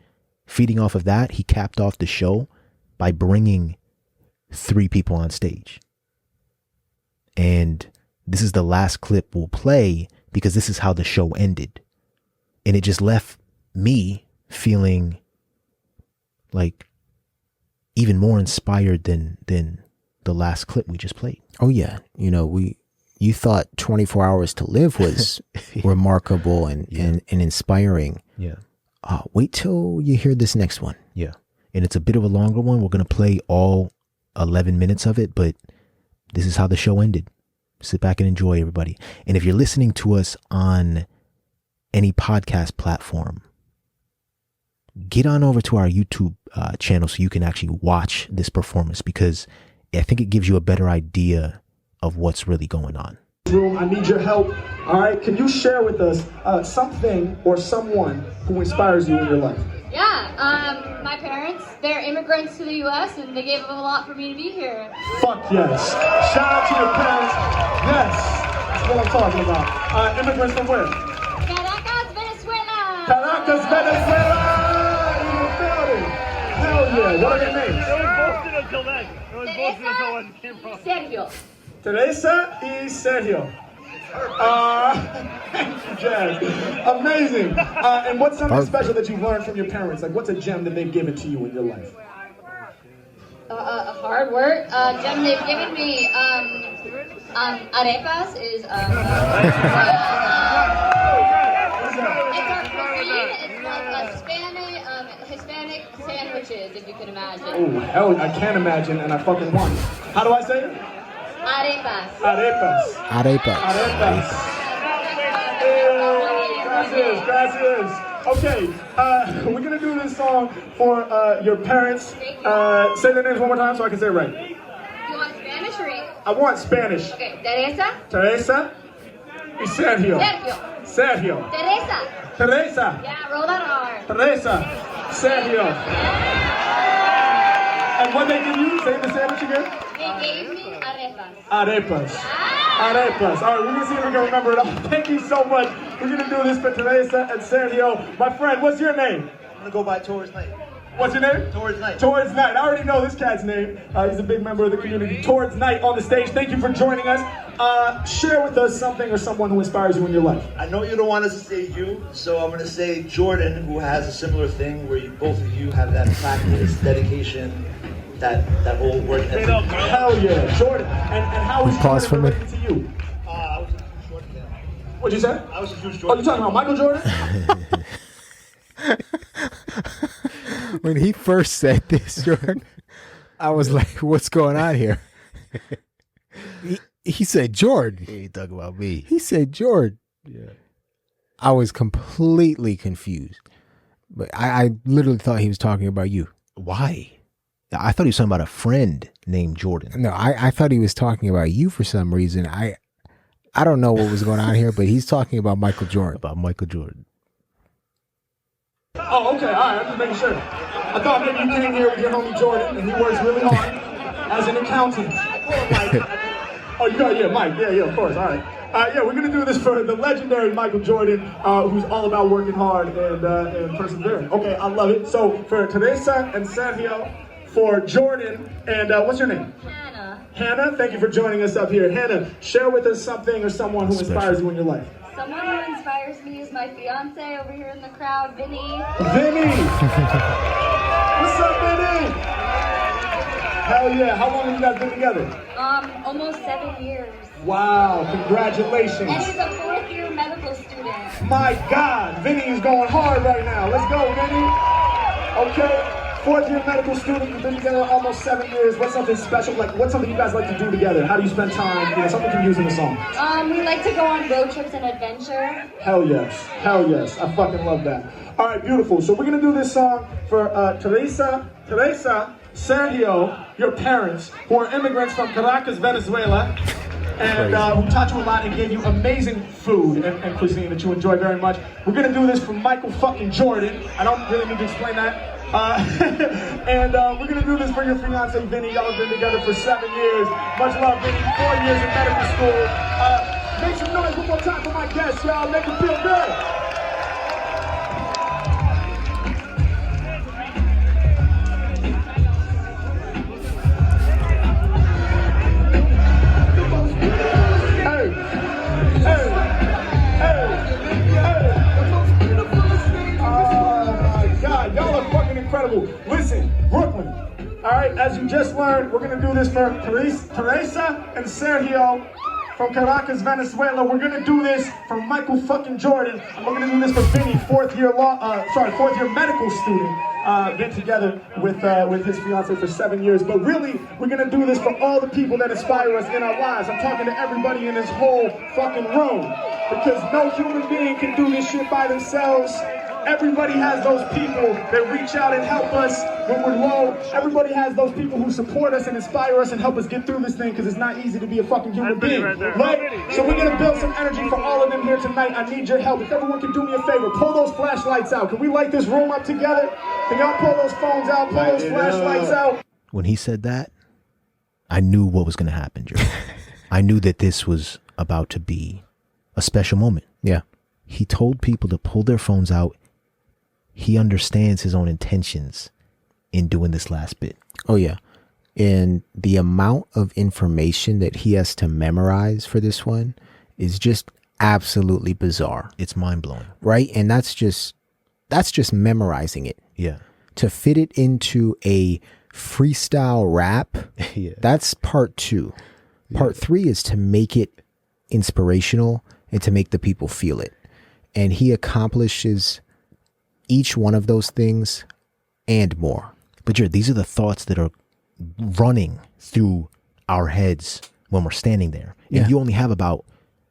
Feeding off of that, he capped off the show by bringing 3 people on stage. And this is the last clip we'll play, because this is how the show ended. And it just left me feeling like even more inspired than the last clip we just played. Oh yeah. You thought 24 hours to live was remarkable and inspiring. Yeah. Wait till you hear this next one. Yeah. And it's a bit of a longer one. We're going to play all 11 minutes of it, but this is how the show ended. Sit back and enjoy, everybody. And if you're listening to us on any podcast platform, get on over to our YouTube channel so you can actually watch this performance, because I think it gives you a better idea of what's really going on. Room, I need your help. All right, can you share with us something or someone who inspires you in your life? Yeah, my parents, they're immigrants to the U.S. and they gave up a lot for me to be here. Fuck yes. Shout out to your parents. Yes, that's what I'm talking about. Immigrants from where? Caracas, Venezuela! Caracas, Venezuela! In the building. Hell yeah. What are their names? It was bullshit until then. It was bullshit until when it came from. Sergio. Teresa y Sergio. Jazz. Amazing. And what's something special that you've learned from your parents? Like, what's a gem that they've given to you in your life? A hard word. Gem they've given me, arepas is, it's our cuisine. It's like Hispanic sandwiches, if you can imagine. Oh, hell, I can't imagine, and I fucking want. How do I say it? Arepas. Arepas. Arepas. Arepas. Gracias, gracias. Okay, we're gonna do this song for your parents. Say their names one more time so I can say it right. You want Spanish or English? I want Spanish. Okay, Teresa. Teresa y Sergio. Sergio. Sergio. Teresa. Teresa. Yeah, roll that R. Teresa. Sergio. And what they give you? Say the sandwich again. They gave me arepas. Arepas. Arepas. All right, we're gonna see if we can remember it all. Thank you so much. We're gonna do this for Teresa and Sergio. My friend, what's your name? I'm gonna go by Towards Night. What's your name? Towards Night. Towards Night. I already know this cat's name. He's a big member of the community. Towards Night on the stage. Thank you for joining us. Share with us something or someone who inspires you in your life. I know you don't want us to say you, so I'm gonna say Jordan, who has a similar thing where both of you have that practice, dedication, that whole work ethic. Hell yeah, Jordan. And how is Pause for Jordan me. related to you? I was a huge Jordan fan. What'd you say? I was a huge Oh, Jordan you talking about Michael Jordan? When he first said this, Jordan, I was like, what's going on here? He said Jordan. He ain't talking about me. He said Jordan. Yeah. I was completely confused. But I literally thought he was talking about you. Why? I thought he was talking about a friend named Jordan. No, I thought he was talking about you for some reason. I don't know what was going on here, but he's talking about Michael Jordan. About Michael Jordan. Oh, okay, all right, I'm just making sure. I thought maybe you came here with your homie Jordan, and he works really hard as an accountant. Oh, you got, yeah, Mike, yeah, of course, all right. Yeah, we're gonna do this for the legendary Michael Jordan, who's all about working hard and persevering. Okay, I love it. So for Teresa and Sergio, for Jordan, and what's your name? Hannah. Hannah, thank you for joining us up here. Hannah, share with us something or someone who inspires you in your life. Someone who inspires me is my fiance over here in the crowd, Vinny. Vinny! What's up, Vinny? Hell yeah, how long have you guys been together? Almost 7 years. Wow, congratulations. And he's a 4th-year medical student. My God, Vinny is going hard right now. Let's go, Vinny. Okay, 4th-year medical student, you've been together almost 7 years. What's something special, what's something you guys like to do together? How do you spend time? Something you can use in a song. We like to go on road trips and adventure. Hell yes, I fucking love that. All right, beautiful. So we're gonna do this song for Teresa, Sergio, your parents, who are immigrants from Caracas, Venezuela, and who taught you a lot and gave you amazing food and cuisine that you enjoy very much. We're gonna do this for Michael fucking Jordan. I don't really need to explain that. And we're gonna do this for your fiance, Vinny. Y'all have been together for 7 years. Much love, Vinny. 4 years in medical school. Make some noise one more time for my guests, y'all. Make them feel good. Incredible. Listen, Brooklyn. All right, as you just learned, we're gonna do this for Teresa and Sergio from Caracas, Venezuela. We're gonna do this for Michael fucking Jordan. And we're gonna do this for Vinny, 4th-year medical student. Been together with his fiance for 7 years. But really, we're gonna do this for all the people that inspire us in our lives. I'm talking to everybody in this whole fucking room. Because no human being can do this shit by themselves. Everybody has those people that reach out and help us when we're low. Everybody has those people who support us and inspire us and help us get through this thing, because it's not easy to be a fucking human being, right? So we're gonna build some energy for all of them here tonight. I need your help. If everyone can do me a favor, pull those flashlights out. Can we light this room up together? Can y'all pull those phones out, pull those flashlights out? When he said that, I knew what was going to happen, Jordan. I knew that this was about to be a special moment. Yeah. He told people to pull their phones out. He understands his own intentions in doing this last bit. Oh, yeah. And the amount of information that he has to memorize for this one is just absolutely bizarre. It's mind-blowing. Right? And that's just memorizing it. Yeah. To fit it into a freestyle rap, Yeah. that's part 2. Part 3 is to make it inspirational and to make the people feel it. And he accomplishes each one of those things and more. But Jared, these are the thoughts that are running through our heads when we're standing there. And Yeah. you only have about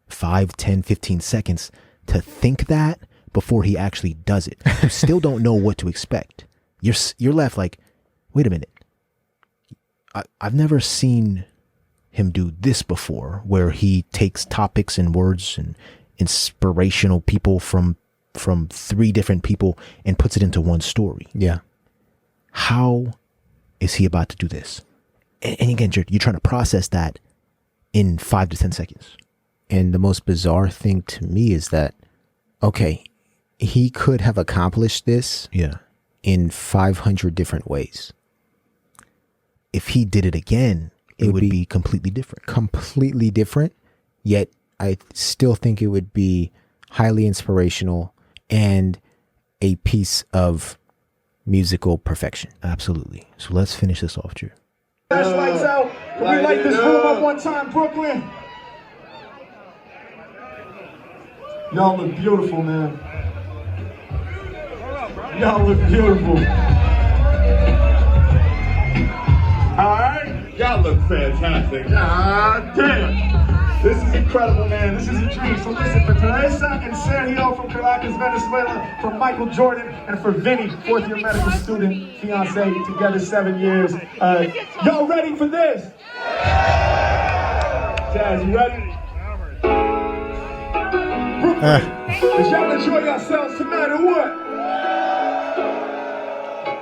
5, 10, 15 seconds to think that, before he actually does it. You still don't know what to expect. You're left like, wait a minute. I've never seen him do this before, where he takes topics and words and inspirational people from 3 different people and puts it into one story. Yeah. How is he about to do this? And again, you're trying to process that in 5 to 10 seconds. And the most bizarre thing to me is that, okay, he could have accomplished this in 500 different ways. If he did it again, it would be completely different. Completely different. Yet I still think it would be highly inspirational and a piece of musical perfection. Absolutely. So let's finish this off, Drew. Lights out. Can we light this room up one time, Brooklyn? Y'all look beautiful, man. Y'all look beautiful. Alright? Y'all look fantastic. God damn. This is incredible, man. This is a dream. So listen, for Teresa and Sergio from Caracas, Venezuela, for Michael Jordan, and for Vinny, 4th-year medical student, fiance, together 7 years. Y'all ready for this? Jazz, you ready? Brooklyn, y'all enjoy yourselves no matter what.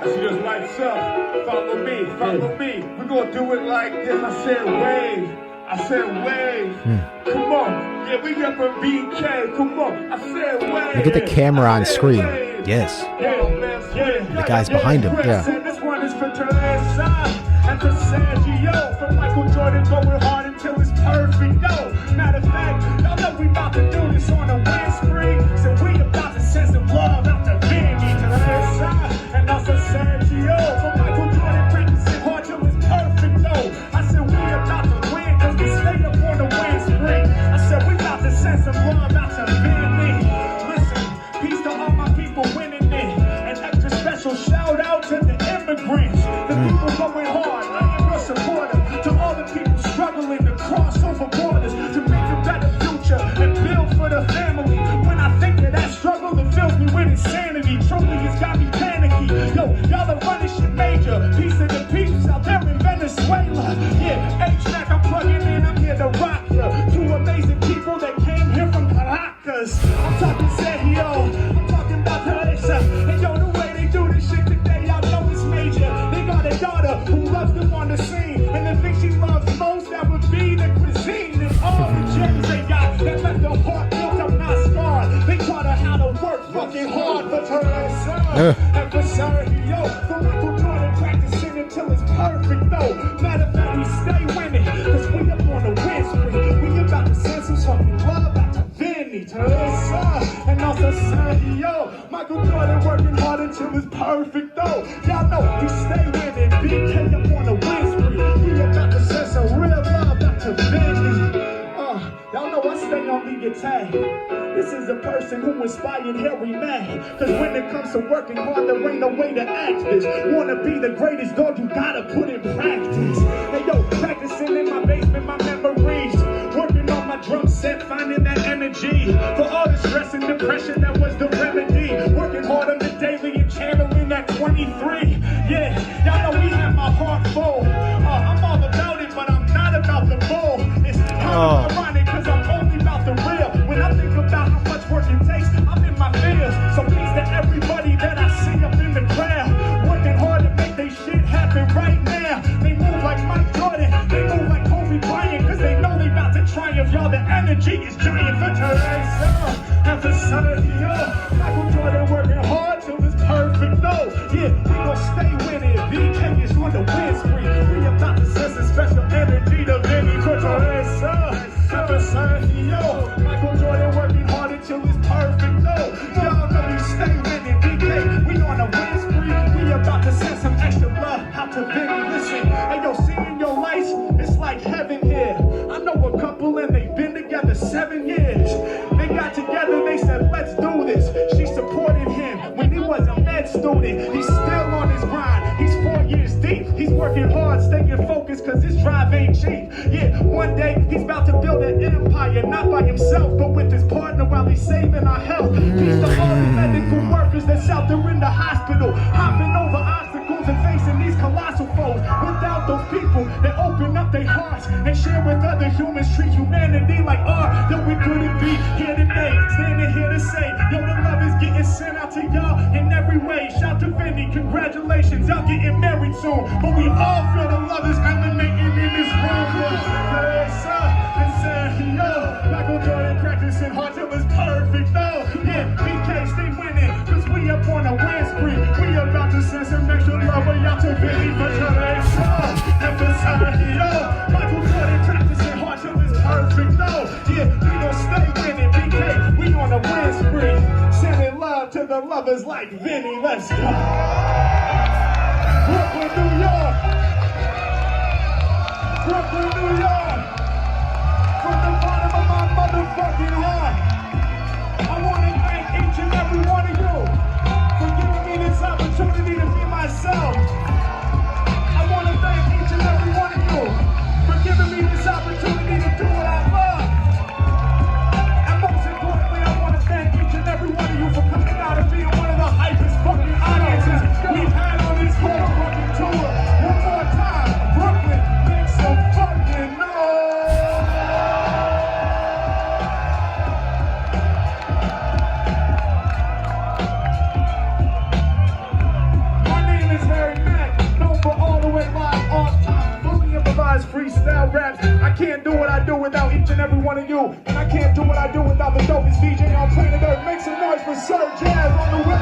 I see this lights up. Follow me, follow me. We're gonna do it like this. I said wave. I said wave. Come on. Yeah, we got from BK. Come on. I said wave. Look at the camera on screen. Yes. Yeah. The guys behind him. Yeah. This one is for Teresa and for Sergio. For Michael Jordan, going hard until it's perfect. No, matter of fact, y'all know we about to do this on a win spree. So we about to send some love out to Vinny, Teresa, and also Sergio. For Michael Jordan, practicing hard till it's perfect. No, I said we about to win because we stayed up on the win spree. I said we about to send some love out to Vinny. Listen, peace to all my people winning it. An extra special shout out to the immigrants, the people going hard, laying real supportive. To all the people struggling to cross over borders to make a better future and build for the family. When I think of that struggle, it fills me with insanity. Truly, it's got me panicky. Yo, y'all are running shit major. Peace to the peeps out there in Venezuela. Yeah, H-Mack, I'm plugging in, I'm here to rock ya. 2 amazing people that came here from Caracas. I'm talking Sergio, I'm talking about Teresa. And yo, the way they do this shit today, y'all know it's major. They got a daughter who loves them on the scene. And the thing she loves most, that would be the cuisine. And all the gems they got that left her heart built up, not scarred. They taught her how to work fucking hard for Teresa. And for Sergio, for Michael Jordan, practicing until it's perfect though. Matter of fact, we stay winning, cause we up on the win spree. We about to send some fucking love out to Vinny, Teresa, and also Sergio. Michael Jordan working hard until it's perfect though. Y'all know we stay winning, BK up on the win spree. We about to send some real love out to Vinny. Y'all know I stay on the guitar. This is a person who inspired Harry Mack. Cause when it comes to working hard, there ain't no way to act this. Wanna be the greatest dog, you gotta put in practice. Hey yo, practicing in my basement, my memories. Working on my drum set, finding that energy. For all the stress and depression, that was the remedy. Working hard on the daily and channeling that 23. Yeah, y'all know we have my heart full. I'm all about it, but I'm not about the bull. It's kind of ironic cause I'm only about the real. When I think about how much work it takes, I'm in my feels. So peace to everybody that I see up in the crowd. Working hard to make they shit happen right now. They move like Mike Jordan, they move like Kobe Bryant. Cause they know they about to triumph, y'all. The energy is giant for Teresa and for Sergio. Michael Jordan working hard till it's perfect, no. Yeah, we gon' stay winning. BK is on the win spree. We about to send some special energy to Vinny for Teresa. Sergio, Michael Jordan working hard until it's perfect. No, y'all know we stay winning. BK, we on a win spree. We about to send some extra love out to Vinny. Listen, hey yo, seeing your lights, it's like heaven here. I know a couple and they've been together 7 years. They got together, they said, let's do this. She supported him when he was a med student. He's still on his grind. He's 4 years deep. He's working hard, staying focused. cause his drive ain't cheap. Yeah, one day he's about to build an empire, not by himself, but with his partner while he's saving our health. He's the only medical workers that's out there in the hospital, hopping over obstacles and facing these colossal foes. Without those people that open up their hearts and share with other humans, treat humanity like art, yo, we couldn't be here today, standing here to say, yo, the love is getting sent out to y'all in every way. Shout to Fendi, congratulations, y'all getting married soon. But we all feel the love is emanating in this room. Yes, and say, yo, Michael Jordan practicing hard till it's perfect, though. Yeah, BK stay winning, cause we up on a win spree. We about to send some extra love out to Fendi for today. Emphasize, yo, Michael Jordan practicing hard till it's perfect, though. Yeah, we gon' stay winning, BK, we on a win spree. Sending love to the lovers like Vinny, let's go. Brooklyn, New York. Brooklyn, New York. From the bottom of my motherfucking heart, I want to thank each and every one of you for giving me this opportunity to be myself. I want to thank each and every one of you for giving me this opportunity to do what I love. And most importantly, I want to thank each and every one of you for coming out and being one of the hypest fucking audiences we've had on this whole fucking tour. One more time, Brooklyn, make some fucking noise. My name is Harry Mack, known for all the way live, on top, fully improvised freestyle raps. I can't do what I do without each and every one of you, and I can't do what I do without the dopest DJ on planet Earth. Make some noise for Sir Jazz on the web.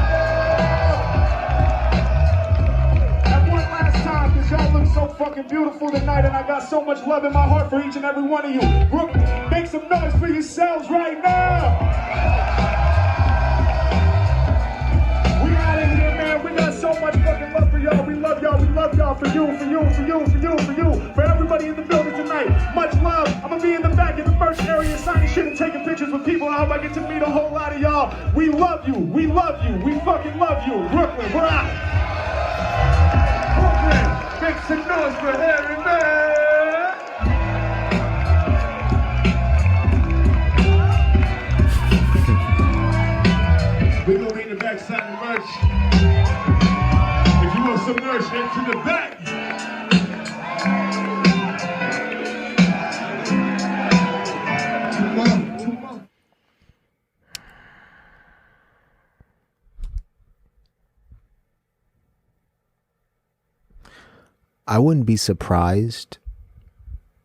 And one last time, cause y'all look so fucking beautiful tonight, and I got so much love in my heart for each and every one of you. Brooklyn, make some noise for yourselves right now. We out of here, man. We got so much fucking love for y'all. We love y'all. We love y'all. For you, for you, for you, for you, for you. For everybody in the building tonight. Much love. I'm gonna be in the back in the merch area signing shit and taking pictures with people. I hope I get to meet a whole lot of y'all. We love you. We love you. We fucking love you. Brooklyn, we're out. Brooklyn, make some noise for Harry Mack. We're gonna be in the back signing merch. If you want some merch, head to the back. I wouldn't be surprised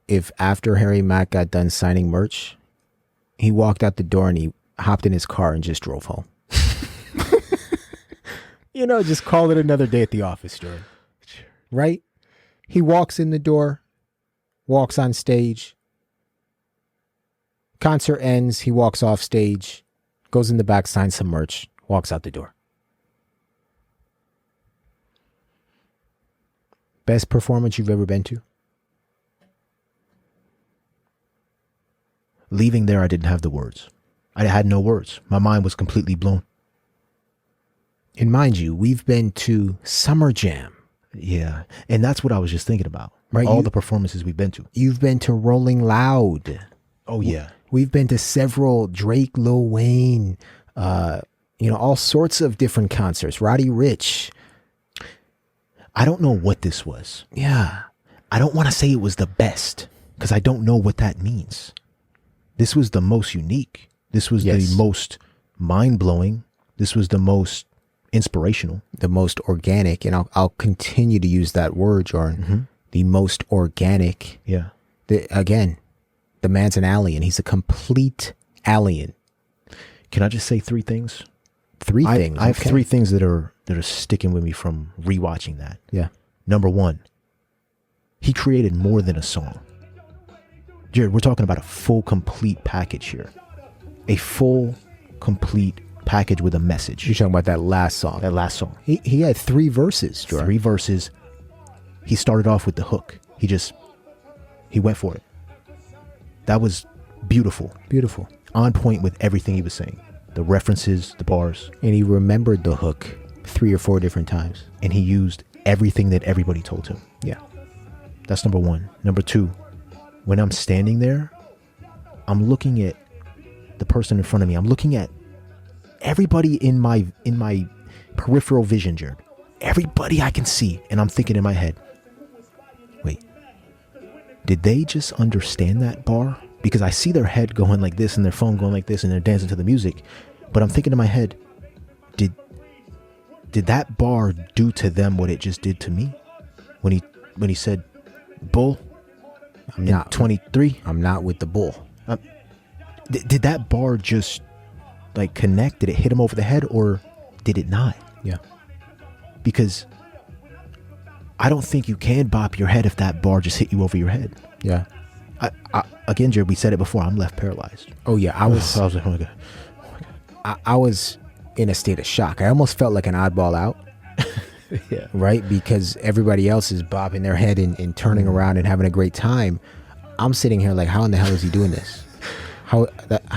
if after Harry Mack got done signing merch, he walked out the door and he hopped in his car and just drove home. You know, just call it another day at the office, Jordan. Right? He walks in the door, walks on stage. Concert ends, he walks off stage, goes in the back, signs some merch, walks out the door. Best performance you've ever been to? Leaving there, I didn't have the words. I had no words. My mind was completely blown. And mind you, we've been to Summer Jam. Yeah. And that's what I was just thinking about. Right. All the performances we've been to. You've been to Rolling Loud. Oh, yeah. We've been to several Drake, Lil Wayne, all sorts of different concerts. Roddy Ricch. I don't know what this was. Yeah. I don't want to say it was the best because I don't know what that means. This was the most unique. This was the most mind-blowing. This was the most inspirational. The most organic. And I'll continue to use that word, Jordan. Mm-hmm. The most organic. Yeah. The man's an alien. He's a complete alien. Can I just say three things? Three things? I have three things that are sticking with me from rewatching that. Yeah. Number one, he created more than a song. Jared, we're talking about a full, complete package here. A full, complete package with a message. You're talking about that last song. That last song. He had 3 verses, Jordan. 3 verses. He started off with the hook. He went for it. That was beautiful. Beautiful. On point with everything he was saying. The references, the bars. And he remembered the hook 3 or 4 different times. And he used everything that everybody told him. Yeah. That's number one. Number two, when I'm standing there, I'm looking at the person in front of me. I'm looking at everybody in my peripheral vision, Jared. Everybody I can see. And I'm thinking in my head, wait, did they just understand that bar? Because I see their head going like this and their phone going like this and they're dancing to the music. But I'm thinking in my head, did that bar do to them what it just did to me? When he said, bull, I'm not 23. I'm not with the bull. Did that bar just like connect? Did it hit him over the head or did it not? Yeah. Because I don't think you can bop your head if that bar just hit you over your head. Yeah. Again, Jared, we said it before. I'm left paralyzed. Oh yeah. I was like, oh my God. I was in a state of shock. I almost felt like an oddball out. Yeah. Right? Because everybody else is bobbing their head and turning around and having a great time. I'm sitting here like, how in the hell is he doing this? How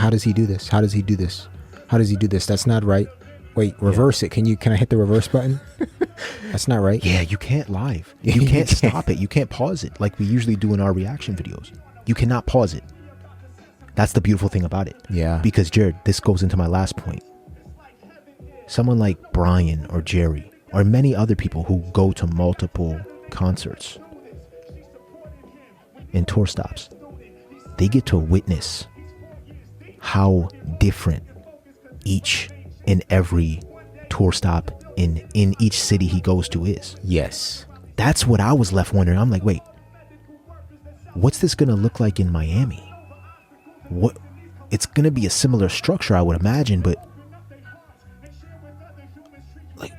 does he do this? How does he do this? How does he do this? That's not right. Wait, reverse it. Can I hit the reverse button? That's not right. Yeah, you can't live. You can't stop it. You can't pause it like we usually do in our reaction videos. You cannot pause it. That's the beautiful thing about it. Yeah. Because Jared, this goes into my last point. Someone like Brian or Jerry or many other people who go to multiple concerts and tour stops, they get to witness how different each and every tour stop in each city he goes to is. Yes. That's what I was left wondering. I'm like, wait, what's this going to look like in Miami? What? It's going to be a similar structure, I would imagine, but like,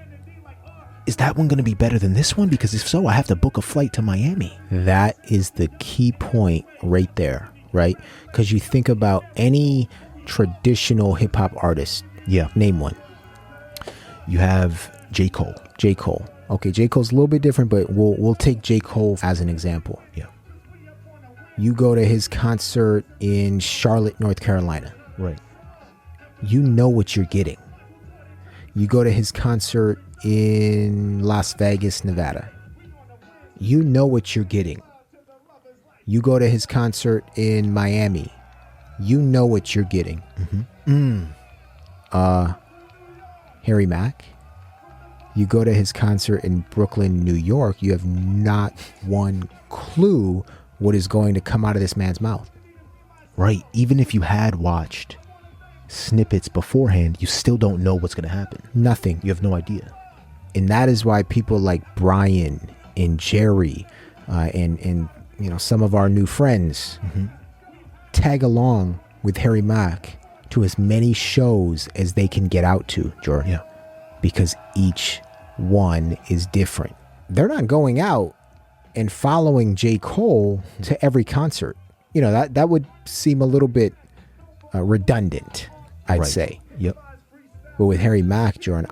is that one going to be better than this one? Because if so, I have to book a flight to Miami. That is the key point right there, right? Because you think about any traditional hip hop artist. Yeah. Name one. You have J. Cole. J. Cole. Okay, J. Cole's a little bit different, but we'll take J. Cole as an example. Yeah. You go to his concert in Charlotte, North Carolina. Right. You know what you're getting. You go to his concert in Las Vegas, Nevada. You know what you're getting. You go to his concert in Miami. You know what you're getting. Harry Mack. You go to his concert in Brooklyn, New York. You have not one clue what is going to come out of this man's mouth. Right. Even if you had watched snippets beforehand, you still don't know what's going to happen. Nothing. You have no idea. And that is why people like Brian and Jerry and you know, some of our new friends tag along with Harry Mack to as many shows as they can get out to, Jordan. Yeah. Because each one is different. They're not going out and following J. Cole to every concert. You know, that would seem a little bit redundant, I'd say. Yep. But with Harry Mack, Jordan,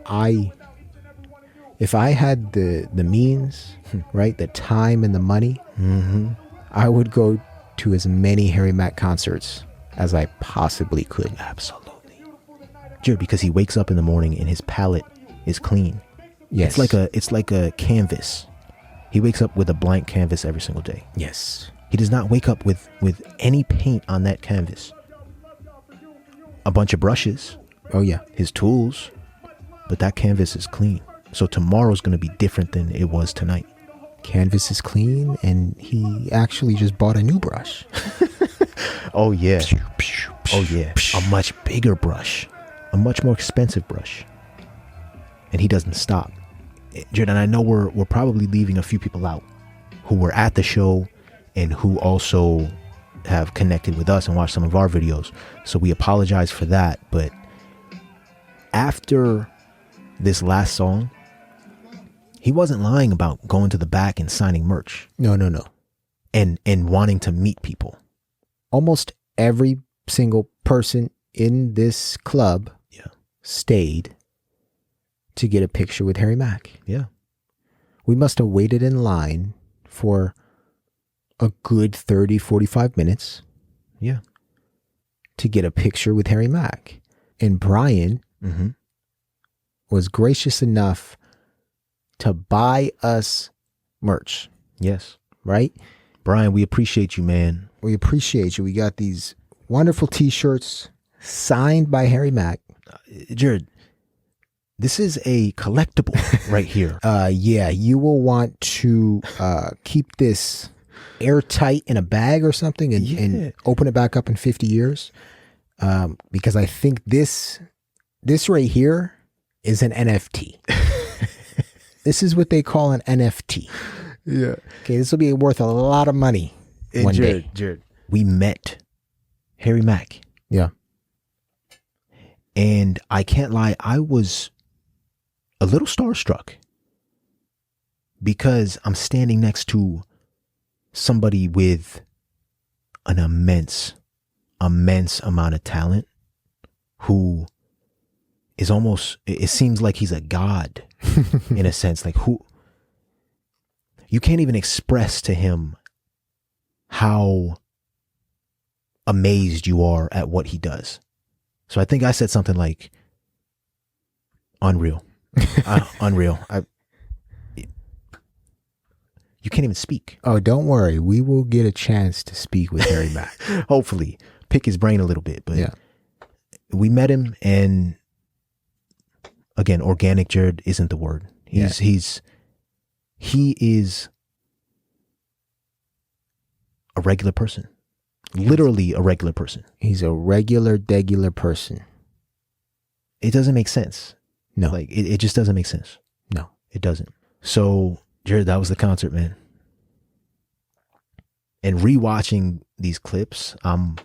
if I had the means, right, the time and the money, I would go to as many Harry Mack concerts as I possibly could. Absolutely. Jared, because he wakes up in the morning and his palette is clean. Yes. It's like a canvas. He wakes up with a blank canvas every single day. Yes. He does not wake up with any paint on that canvas. A bunch of brushes. Oh, yeah. His tools. But that canvas is clean. So tomorrow's going to be different than it was tonight. Canvas is clean, and he actually just bought a new brush. Oh, yeah. Oh, yeah. A much bigger brush. A much more expensive brush. And he doesn't stop. Jordan, I know we're probably leaving a few people out who were at the show and who also have connected with us and watched some of our videos. So we apologize for that. But after this last song, he wasn't lying about going to the back and signing merch. No. And wanting to meet people. Almost every single person in this club stayed to get a picture with Harry Mack. Yeah. We must have waited in line for a good 30, 45 minutes. Yeah. To get a picture with Harry Mack. And Brian was gracious enough to buy us merch. Yes. right? Brian, we appreciate you, man. We appreciate you. We got these wonderful t-shirts signed by Harry Mack. Jared, this is a collectible right here. Yeah, you will want to keep this airtight in a bag or something and open it back up in 50 years. Because I think this right here is an NFT. This is what they call an NFT. Yeah. Okay, this will be worth a lot of money one day. Jared, we met Harry Mack. Yeah. And I can't lie, I was a little starstruck because I'm standing next to somebody with an immense amount of talent who is almost, it seems like he's a god in a sense, like who you can't even express to him how amazed you are at what he does. So I think I said something like unreal. Unreal. You can't even speak. Oh, don't worry. We will get a chance to speak with Harry Mack. Hopefully. Pick his brain a little bit. But yeah, we met him, and again, organic Jared isn't the word. He is a regular person. Literally a regular person. He's a regular, degular person. It doesn't make sense. No. Like, it just doesn't make sense. No. It doesn't. So, Jared, that was the concert, man. And rewatching these clips, I'm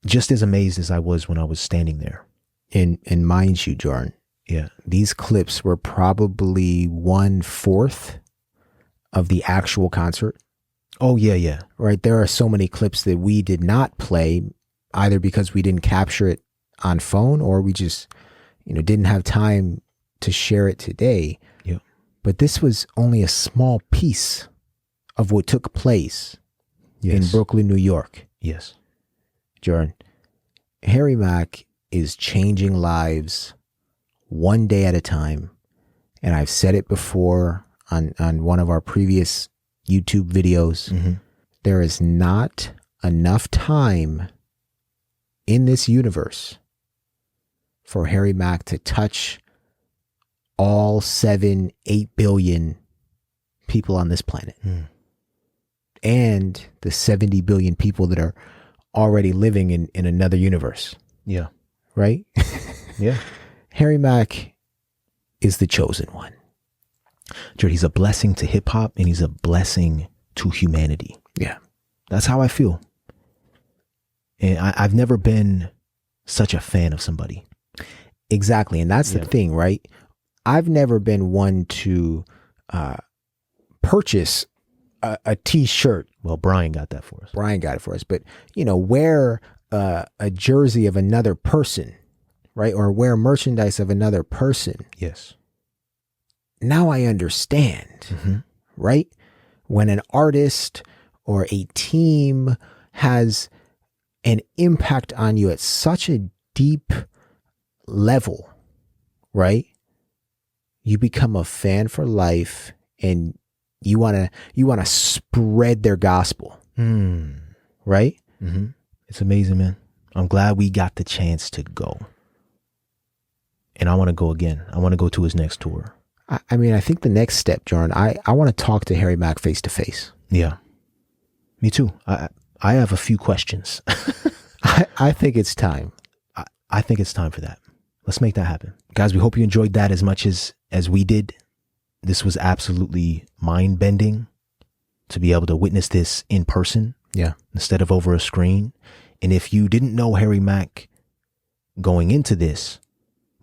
just as amazed as I was when I was standing there. And mind you, Jordan, yeah, these clips were probably 1/4 of the actual concert. Oh, yeah. Right. There are so many clips that we did not play, either because we didn't capture it on phone or we just, didn't have time to share it today. Yeah. But this was only a small piece of what took place in Brooklyn, New York. Yes. Jordan, Harry Mack is changing lives one day at a time. And I've said it before on one of our previous YouTube videos. Mm-hmm. There is not enough time in this universe for Harry Mack to touch all 7-8 billion people on this planet. And the 70 billion people that are already living in another universe. Yeah. Right? Yeah. Harry Mack is the chosen one. Jared, he's a blessing to hip hop and he's a blessing to humanity. Yeah. That's how I feel. And I've never been such a fan of somebody. Exactly. And that's the thing, right? I've never been one to purchase a t-shirt. Well, Brian got that for us. Brian got it for us. But, wear a jersey of another person, right? Or wear merchandise of another person. Yes. Now I understand, right? When an artist or a team has an impact on you at such a deep level, right? You become a fan for life and you want to spread their gospel, right? Mm-hmm. It's amazing, man. I'm glad we got the chance to go. And I want to go again. I want to go to his next tour. I mean, I think the next step, Jordan, I want to talk to Harry Mack face to face. Yeah. Me too. I have a few questions. I think it's time. I think it's time for that. Let's make that happen. Guys, we hope you enjoyed that as much as we did. This was absolutely mind-bending to be able to witness this in person. Yeah. Instead of over a screen. And if you didn't know Harry Mack going into this,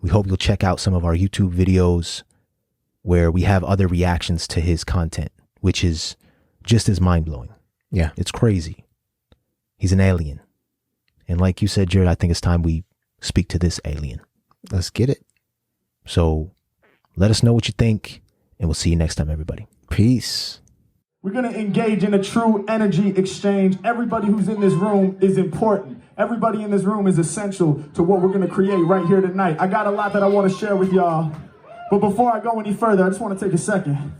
we hope you'll check out some of our YouTube videos where we have other reactions to his content, which is just as mind-blowing. Yeah. It's crazy. He's an alien. And like you said, Jared, I think it's time we speak to this alien. Let's get it. So let us know what you think, and we'll see you next time, everybody. Peace. We're going to engage in a true energy exchange. Everybody who's in this room is important. Everybody in this room is essential to what we're going to create right here tonight. I got a lot that I want to share with y'all. But before I go any further, I just want to take a second.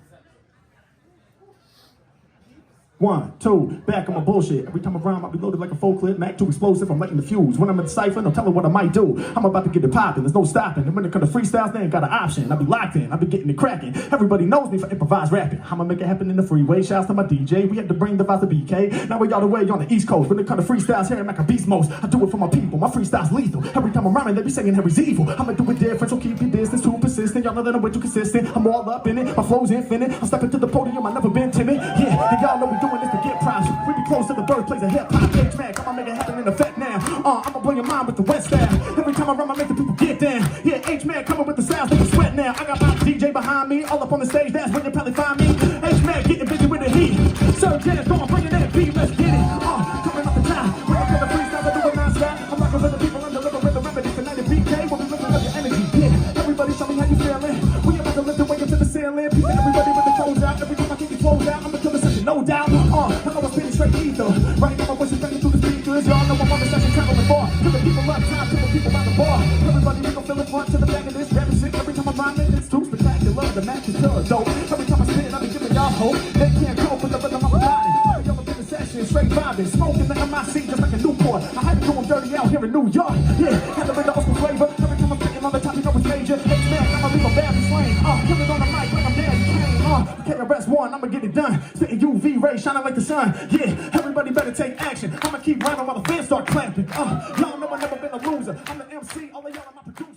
1, 2, back on my bullshit. Every time I rhyme, I be loaded like a full clip. Mac too explosive, I'm lighting the fuse. When I'm in the cypher, no telling what I might do. I'm about to get it popping, there's no stopping. And when it comes to freestyles, they ain't got an option. I be locked in, I be getting it cracking. Everybody knows me for improvised rapping. I'ma make it happen in the freeway. Shouts to my DJ, we had to bring the vibes to BK. Now we all the way on the East Coast. When it comes to freestyles, Harry Mack a beast most. I do it for my people, my freestyle's lethal. Every time I'm rhyming, they be saying Harry's evil. I'ma do it different, so keep your distance. Too persistent, y'all know that I'm way too consistent. I'm all up in it, my flow's infinite. I'm stepping to the podium, I've never been timid. Yeah, and y'all know we doing this to get props. We be close to the birthplace of hip-hop. H Mack, I'ma make it happen in effect now. I'ma blow your mind with the wet style. Every time I rhyme, I make the people get down. Yeah, H Mack coming with the sounds, they can sweat now. I got my DJ behind me, all up on the stage, that's where you probably find me. H Mack getting busy with the heat. Sir Jazz, go on, bring it that beat, let's get it. Coming off the top, when I play the freestyle, I do it non-stop. I'm rocking for the people, I'm delivering the remedy for 90 BK. We'll be lifting up your energy, yeah. Everybody show me how you feeling. We about to lift the way up to the ceiling. People, everybody with the clothes out. Every time I get you closed out, I'ma kill the session, no doubt. I know I'm spinning straight ether. Right now my voice is banging through the speakers. Y'all know I'm on the session traveling far. To the people up top, to the people by the bar. Everybody we gon' feel it front to the back of this rapping shit. Every time I rhyme it, it's too spectacular. The match is killer dope. Every time I spit, I be giving y'all hope. They can't cope with the rhythm I'm riding. Y'all up in the session, straight vibing, smoking the MIC just like a Newport. I had to do them dirty out here in New York. Yeah, had to bring the Oscar flavor. Every time I'm spitting on the top, you know it's major. H Mack, I'ma leave a bad flame. Kill it on the mic like I'm Daddy Kane. KRS-One, I'ma get it done. Spitting UV rays shining like the sun. Yeah, everybody better take action. I'ma keep rhyming while the fans start clapping. Y'all know I've never been a loser. I'm the MC, all of y'all are my producer.